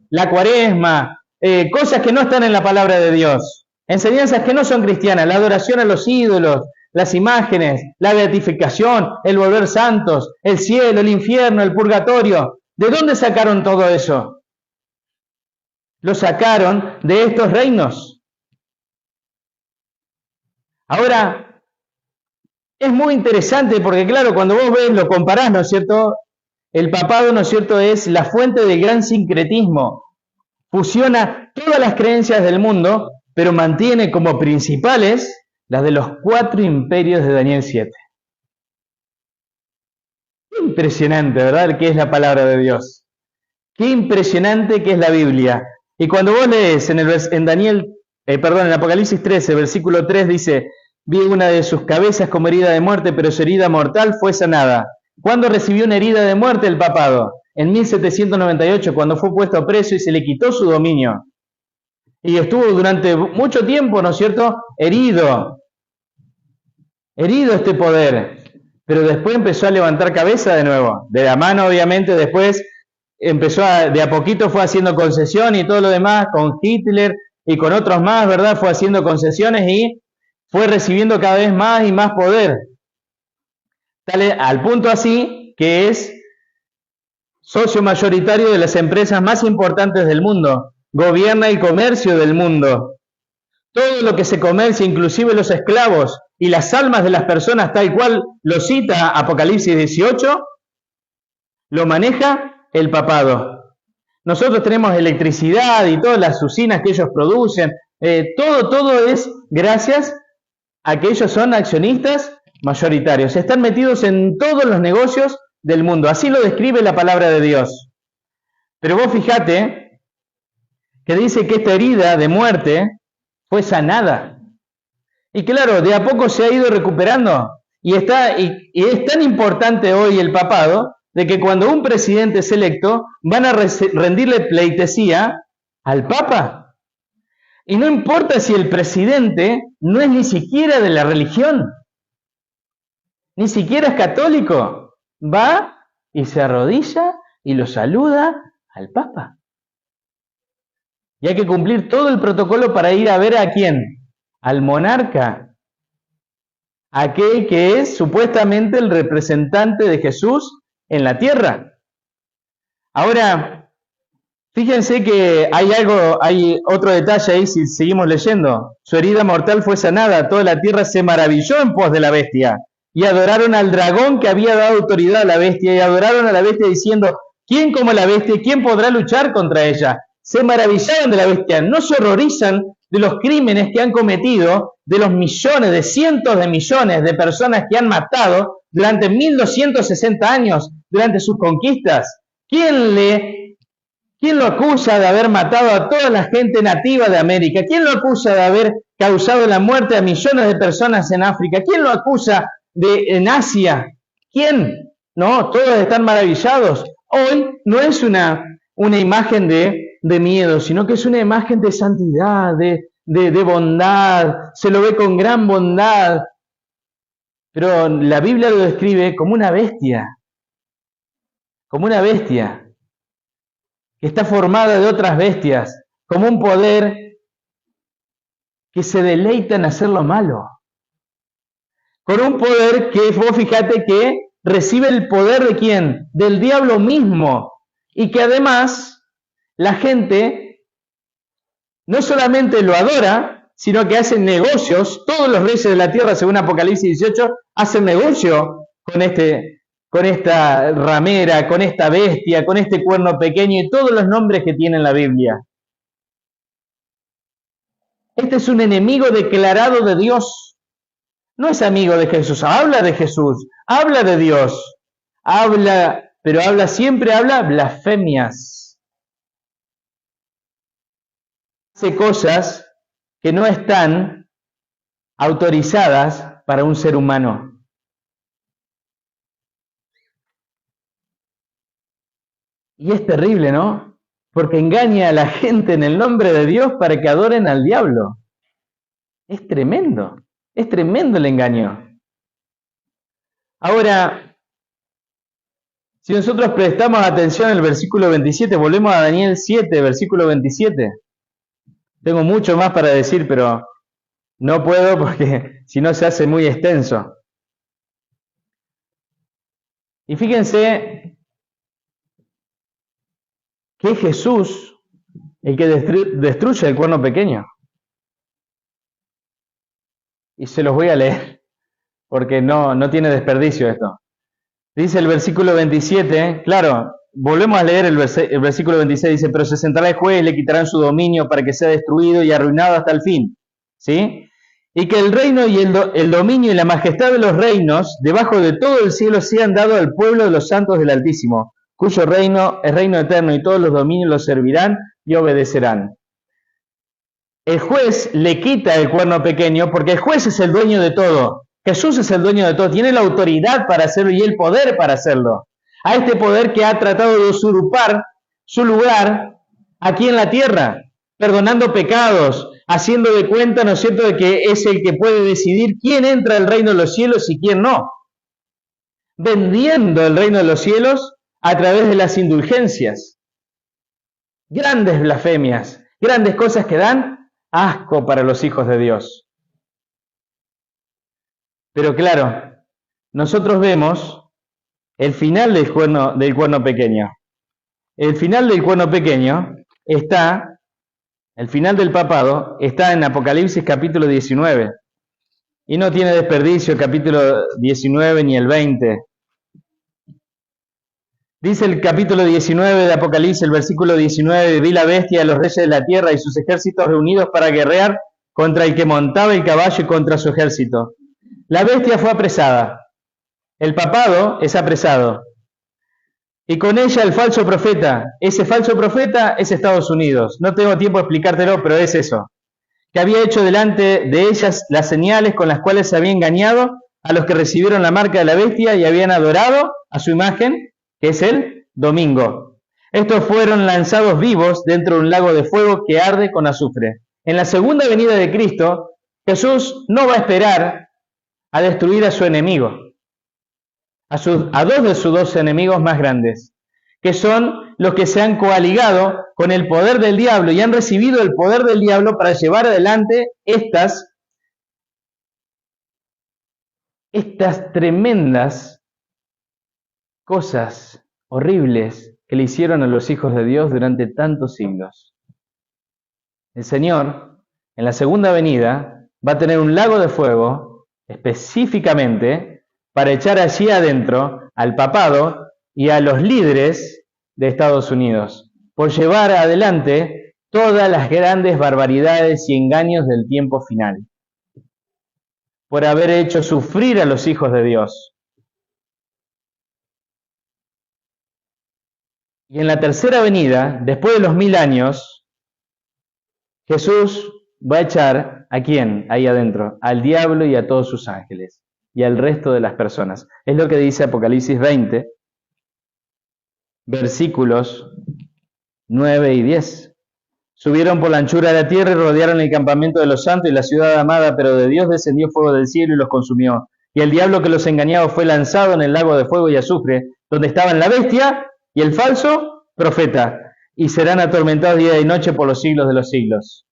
la cuaresma, cosas que no están en la palabra de Dios, enseñanzas que no son cristianas, la adoración a los ídolos, las imágenes, la beatificación, el volver santos, el cielo, el infierno, el purgatorio. ¿De dónde sacaron todo eso? Lo sacaron de estos reinos. Ahora, es muy interesante porque, claro, cuando vos ves, lo comparás, ¿no es cierto? El papado, ¿no es cierto?, es la fuente del gran sincretismo. Fusiona todas las creencias del mundo, pero mantiene como principales las de los 4 imperios de Daniel 7. Qué impresionante, ¿verdad?, que es la palabra de Dios. Qué impresionante que es la Biblia. Y cuando vos lees en en Apocalipsis 13, versículo 3, dice: vi una de sus cabezas como herida de muerte, pero su herida mortal fue sanada. ¿Cuándo recibió una herida de muerte el papado? En 1798, cuando fue puesto preso y se le quitó su dominio. Y estuvo durante mucho tiempo, ¿no es cierto?, herido este poder. Pero después empezó a levantar cabeza de nuevo. De la mano, obviamente, después empezó de a poquito fue haciendo concesión y todo lo demás, con Hitler y con otros más, ¿verdad? Fue haciendo concesiones y fue recibiendo cada vez más y más poder. Al punto así que es socio mayoritario de las empresas más importantes del mundo, gobierna el comercio del mundo. Todo lo que se comercia, inclusive los esclavos y las almas de las personas, tal cual lo cita Apocalipsis 18, lo maneja el papado. Nosotros tenemos electricidad y todas las usinas que ellos producen, todo es gracias a que ellos son accionistas mayoritarios, están metidos en todos los negocios del mundo. Así lo describe la palabra de Dios. Pero vos fíjate que dice que esta herida de muerte fue sanada. Y claro, de a poco se ha ido recuperando. Y es tan importante hoy el papado, de que cuando un presidente es electo, van a rendirle pleitesía al Papa. Y no importa si el presidente no es ni siquiera de la religión, ni siquiera es católico, va y se arrodilla y lo saluda al Papa. Y hay que cumplir todo el protocolo para ir a ver a quién, al monarca, aquel que es supuestamente el representante de Jesús en la tierra. Ahora, fíjense que hay otro detalle ahí si seguimos leyendo. Su herida mortal fue sanada, toda la tierra se maravilló en pos de la bestia y adoraron al dragón que había dado autoridad a la bestia y adoraron a la bestia diciendo, ¿quién como la bestia? ¿Quién podrá luchar contra ella? Se maravillaban de la bestia, no se horrorizan de los crímenes que han cometido, de los millones, de cientos de millones de personas que han matado durante 1260 años, durante sus conquistas. ¿Quién lo acusa de haber matado a toda la gente nativa de América? ¿Quién lo acusa de haber causado la muerte a millones de personas en África? ¿Quién lo acusa en Asia? ¿Quién? No, todos están maravillados. Hoy no es una imagen de miedo, sino que es una imagen de santidad, de bondad. Se lo ve con gran bondad. Pero la Biblia lo describe como una bestia. Como una bestia que está formada de otras bestias, como un poder que se deleita en hacer lo malo. Con un poder que, vos fíjate que recibe el poder de ¿quién? Del diablo mismo. Y que además la gente no solamente lo adora, sino que hacen negocios. Todos los reyes de la tierra, según Apocalipsis 18, hacen negocio con esta ramera, con esta bestia, con este cuerno pequeño y todos los nombres que tiene en la Biblia. Este es un enemigo declarado de Dios. No es amigo de Jesús, habla de Jesús, habla de Dios, pero siempre habla blasfemias. Hace cosas que no están autorizadas para un ser humano. Y es terrible, ¿no? Porque engaña a la gente en el nombre de Dios para que adoren al diablo. Es tremendo el engaño. Ahora, si nosotros prestamos atención al versículo 27, volvemos a Daniel 7, versículo 27. Tengo mucho más para decir, pero no puedo porque si no se hace muy extenso. Y fíjense que es Jesús el que destruye el cuerno pequeño. Y se los voy a leer, porque no tiene desperdicio esto. Dice el versículo 27, claro, volvemos a leer el versículo 26, dice, pero se sentará el juez y le quitarán su dominio para que sea destruido y arruinado hasta el fin. ¿Sí? Y que el reino y el dominio y la majestad de los reinos, debajo de todo el cielo, sean dados al pueblo de los santos del Altísimo, cuyo reino es reino eterno y todos los dominios los servirán y obedecerán. El juez le quita el cuerno pequeño porque el juez es el dueño de todo. Jesús es el dueño de todo, tiene la autoridad para hacerlo y el poder para hacerlo. A este poder que ha tratado de usurpar su lugar aquí en la tierra, perdonando pecados, haciendo de cuenta, ¿no es cierto?, de que es el que puede decidir quién entra al reino de los cielos y quién no. Vendiendo el reino de los cielos a través de las indulgencias. Grandes blasfemias, grandes cosas que dan asco para los hijos de Dios. Pero claro, nosotros vemos el final del cuerno pequeño. El final del cuerno pequeño el final del papado está en Apocalipsis capítulo 19. Y no tiene desperdicio el capítulo 19 ni el 20. Dice el capítulo 19 de Apocalipsis, el versículo 19, vi la bestia de los reyes de la tierra y sus ejércitos reunidos para guerrear contra el que montaba el caballo y contra su ejército. La bestia fue apresada. El papado es apresado. Y con ella el falso profeta. Ese falso profeta es Estados Unidos. No tengo tiempo de explicártelo, pero es eso. Que había hecho delante de ellas las señales con las cuales se había engañado a los que recibieron la marca de la bestia y habían adorado a su imagen, que es el domingo. Estos fueron lanzados vivos dentro de un lago de fuego que arde con azufre. En la segunda venida de Cristo, Jesús no va a esperar a destruir a su enemigo, a dos de sus dos enemigos más grandes, que son los que se han coaligado con el poder del diablo y han recibido el poder del diablo para llevar adelante estas tremendas cosas horribles que le hicieron a los hijos de Dios durante tantos siglos. El Señor, en la segunda venida, va a tener un lago de fuego específicamente para echar allí adentro al papado y a los líderes de Estados Unidos por llevar adelante todas las grandes barbaridades y engaños del tiempo final, por haber hecho sufrir a los hijos de Dios. Y en la tercera venida, después de los 1000 años, Jesús va a echar ¿a quién? Ahí adentro, al diablo y a todos sus ángeles y al resto de las personas. Es lo que dice Apocalipsis 20, versículos 9 y 10. Subieron por la anchura de la tierra y rodearon el campamento de los santos y la ciudad amada, pero de Dios descendió fuego del cielo y los consumió. Y el diablo que los engañaba fue lanzado en el lago de fuego y azufre, donde estaban la bestia y el falso profeta, y serán atormentados día y noche por los siglos de los siglos.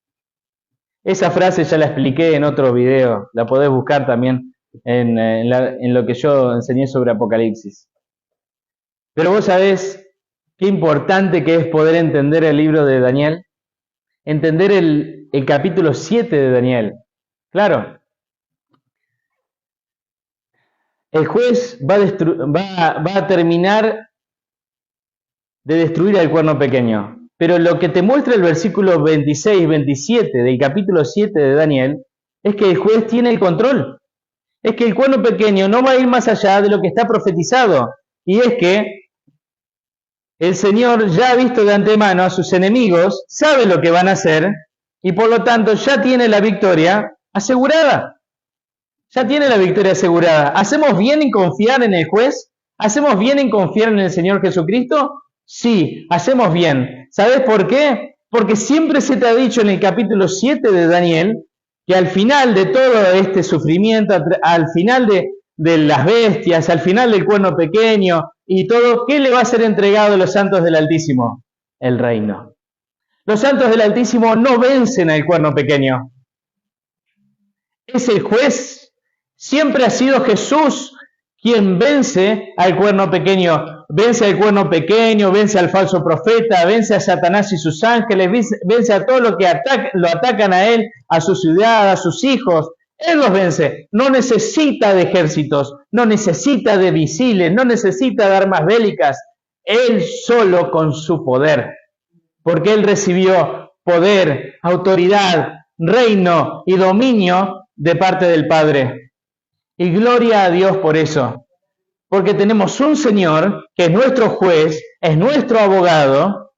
Esa frase ya la expliqué en otro video, la podés buscar también en lo que yo enseñé sobre Apocalipsis. Pero vos sabés qué importante que es poder entender el libro de Daniel, entender el capítulo 7 de Daniel. Claro, el juez va a terminar de destruir al cuerno pequeño. Pero lo que te muestra el versículo 26 y 27 del capítulo 7 de Daniel es que el juez tiene el control. Es que el cuerno pequeño no va a ir más allá de lo que está profetizado. Y es que el Señor ya ha visto de antemano a sus enemigos, sabe lo que van a hacer y por lo tanto ya tiene la victoria asegurada. Ya tiene la victoria asegurada. ¿Hacemos bien en confiar en el juez? ¿Hacemos bien en confiar en el Señor Jesucristo? Sí, hacemos bien. ¿Sabes por qué? Porque siempre se te ha dicho en el capítulo 7 de Daniel que al final de todo este sufrimiento, al final de las bestias, al final del cuerno pequeño y todo, ¿qué le va a ser entregado a los santos del Altísimo? El reino. Los santos del Altísimo no vencen al cuerno pequeño. Es el juez. Siempre ha sido Jesús quien vence al cuerno pequeño. Vence al cuerno pequeño, vence al falso profeta, vence a Satanás y sus ángeles, vence a todos los que lo atacan a él, a su ciudad, a sus hijos. Él los vence. No necesita de ejércitos, no necesita de misiles, no necesita de armas bélicas. Él solo con su poder. Porque él recibió poder, autoridad, reino y dominio de parte del Padre. Y gloria a Dios por eso. Porque tenemos un Señor que es nuestro juez, es nuestro abogado,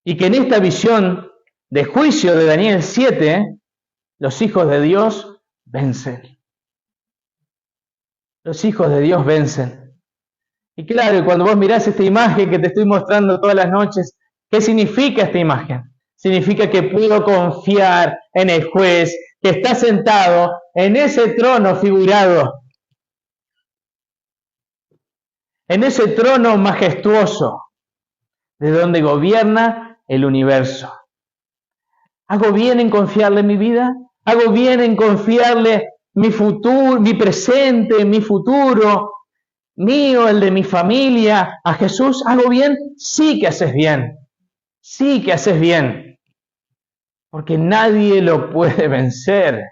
y que en esta visión de juicio de Daniel 7, los hijos de Dios vencen. Los hijos de Dios vencen. Y claro, cuando vos mirás esta imagen que te estoy mostrando todas las noches, ¿qué significa esta imagen? Significa que puedo confiar en el juez que está sentado en ese trono figurado, en ese trono majestuoso, de donde gobierna el universo. ¿Hago bien en confiarle mi vida? ¿Hago bien en confiarle mi futuro, mi presente, mi futuro, mío, el de mi familia, a Jesús? ¿Hago bien? Sí que haces bien. Sí que haces bien. Porque nadie lo puede vencer.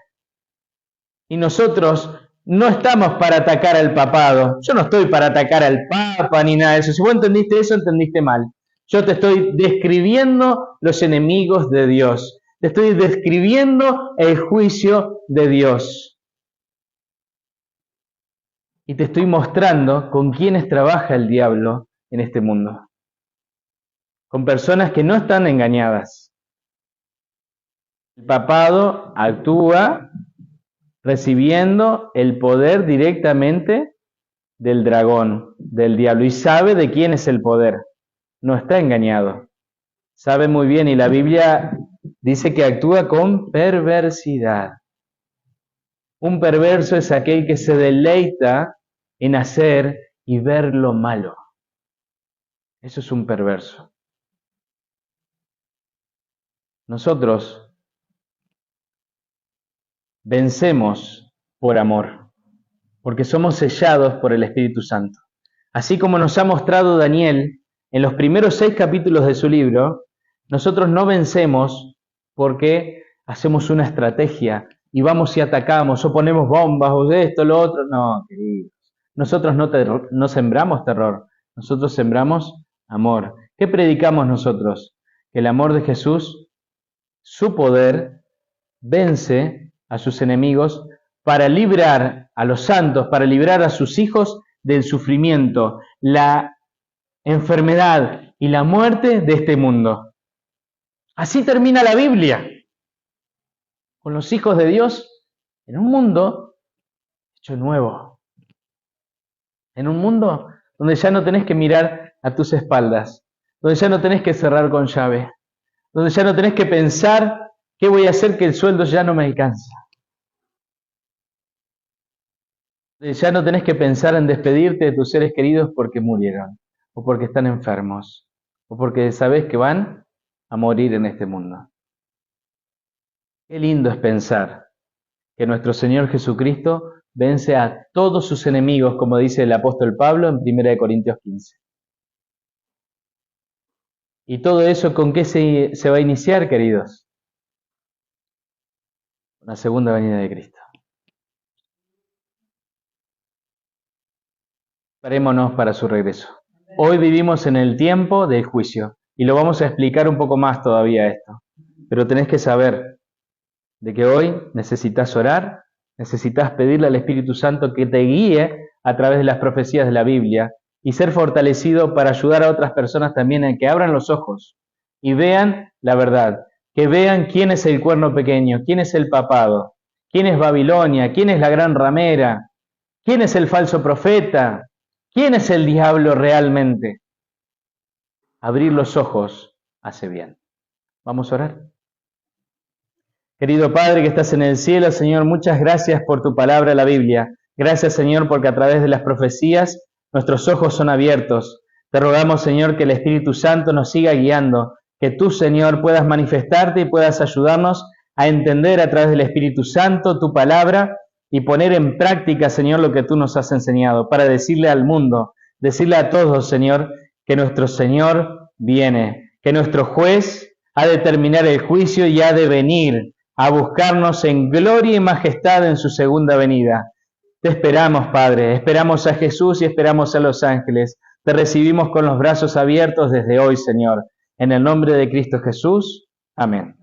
Y nosotros no estamos para atacar al papado. Yo no estoy para atacar al papa ni nada de eso. Si vos entendiste eso, entendiste mal. Yo te estoy describiendo los enemigos de Dios. Te estoy describiendo el juicio de Dios. Y te estoy mostrando con quiénes trabaja el diablo en este mundo. Con personas que no están engañadas. El papado actúa recibiendo el poder directamente del dragón, del diablo, y sabe de quién es el poder. No está engañado. Sabe muy bien, y la Biblia dice que actúa con perversidad. Un perverso es aquel que se deleita en hacer y ver lo malo. Eso es un perverso. Nosotros vencemos por amor, porque somos sellados por el Espíritu Santo. Así como nos ha mostrado Daniel en los primeros 6 capítulos de su libro, nosotros no vencemos porque hacemos una estrategia y vamos y atacamos, o ponemos bombas, o de esto, lo otro. No, queridos. Nosotros no sembramos terror, nosotros sembramos amor. ¿Qué predicamos nosotros? Que el amor de Jesús, su poder, vence a sus enemigos para librar a los santos, para librar a sus hijos del sufrimiento, la enfermedad y la muerte de este mundo. Así termina la Biblia, con los hijos de Dios en un mundo hecho nuevo, en un mundo donde ya no tenés que mirar a tus espaldas, donde ya no tenés que cerrar con llave, donde ya no tenés que pensar qué voy a hacer que el sueldo ya no me alcanza. Ya no tenés que pensar en despedirte de tus seres queridos porque murieron, o porque están enfermos, o porque sabés que van a morir en este mundo. Qué lindo es pensar que nuestro Señor Jesucristo vence a todos sus enemigos, como dice el apóstol Pablo en 1 Corintios 15. ¿Y todo eso con qué se va a iniciar, queridos? Con la segunda venida de Cristo. Preparémonos para su regreso. Hoy vivimos en el tiempo del juicio y lo vamos a explicar un poco más todavía esto. Pero tenés que saber de que hoy necesitas orar, necesitas pedirle al Espíritu Santo que te guíe a través de las profecías de la Biblia y ser fortalecido para ayudar a otras personas también a que abran los ojos y vean la verdad, que vean quién es el cuerno pequeño, quién es el papado, quién es Babilonia, quién es la gran ramera, quién es el falso profeta, quién es el diablo realmente. Abrir los ojos hace bien. Vamos a orar. Querido Padre que estás en el cielo, Señor, muchas gracias por tu palabra, la Biblia. Gracias, Señor, porque a través de las profecías nuestros ojos son abiertos. Te rogamos, Señor, que el Espíritu Santo nos siga guiando, que tú, Señor, puedas manifestarte y puedas ayudarnos a entender a través del Espíritu Santo tu palabra y poner en práctica, Señor, lo que tú nos has enseñado, para decirle al mundo, decirle a todos, Señor, que nuestro Señor viene, que nuestro juez ha de terminar el juicio y ha de venir a buscarnos en gloria y majestad en su segunda venida. Te esperamos, Padre, esperamos a Jesús y esperamos a los ángeles. Te recibimos con los brazos abiertos desde hoy, Señor. En el nombre de Cristo Jesús. Amén.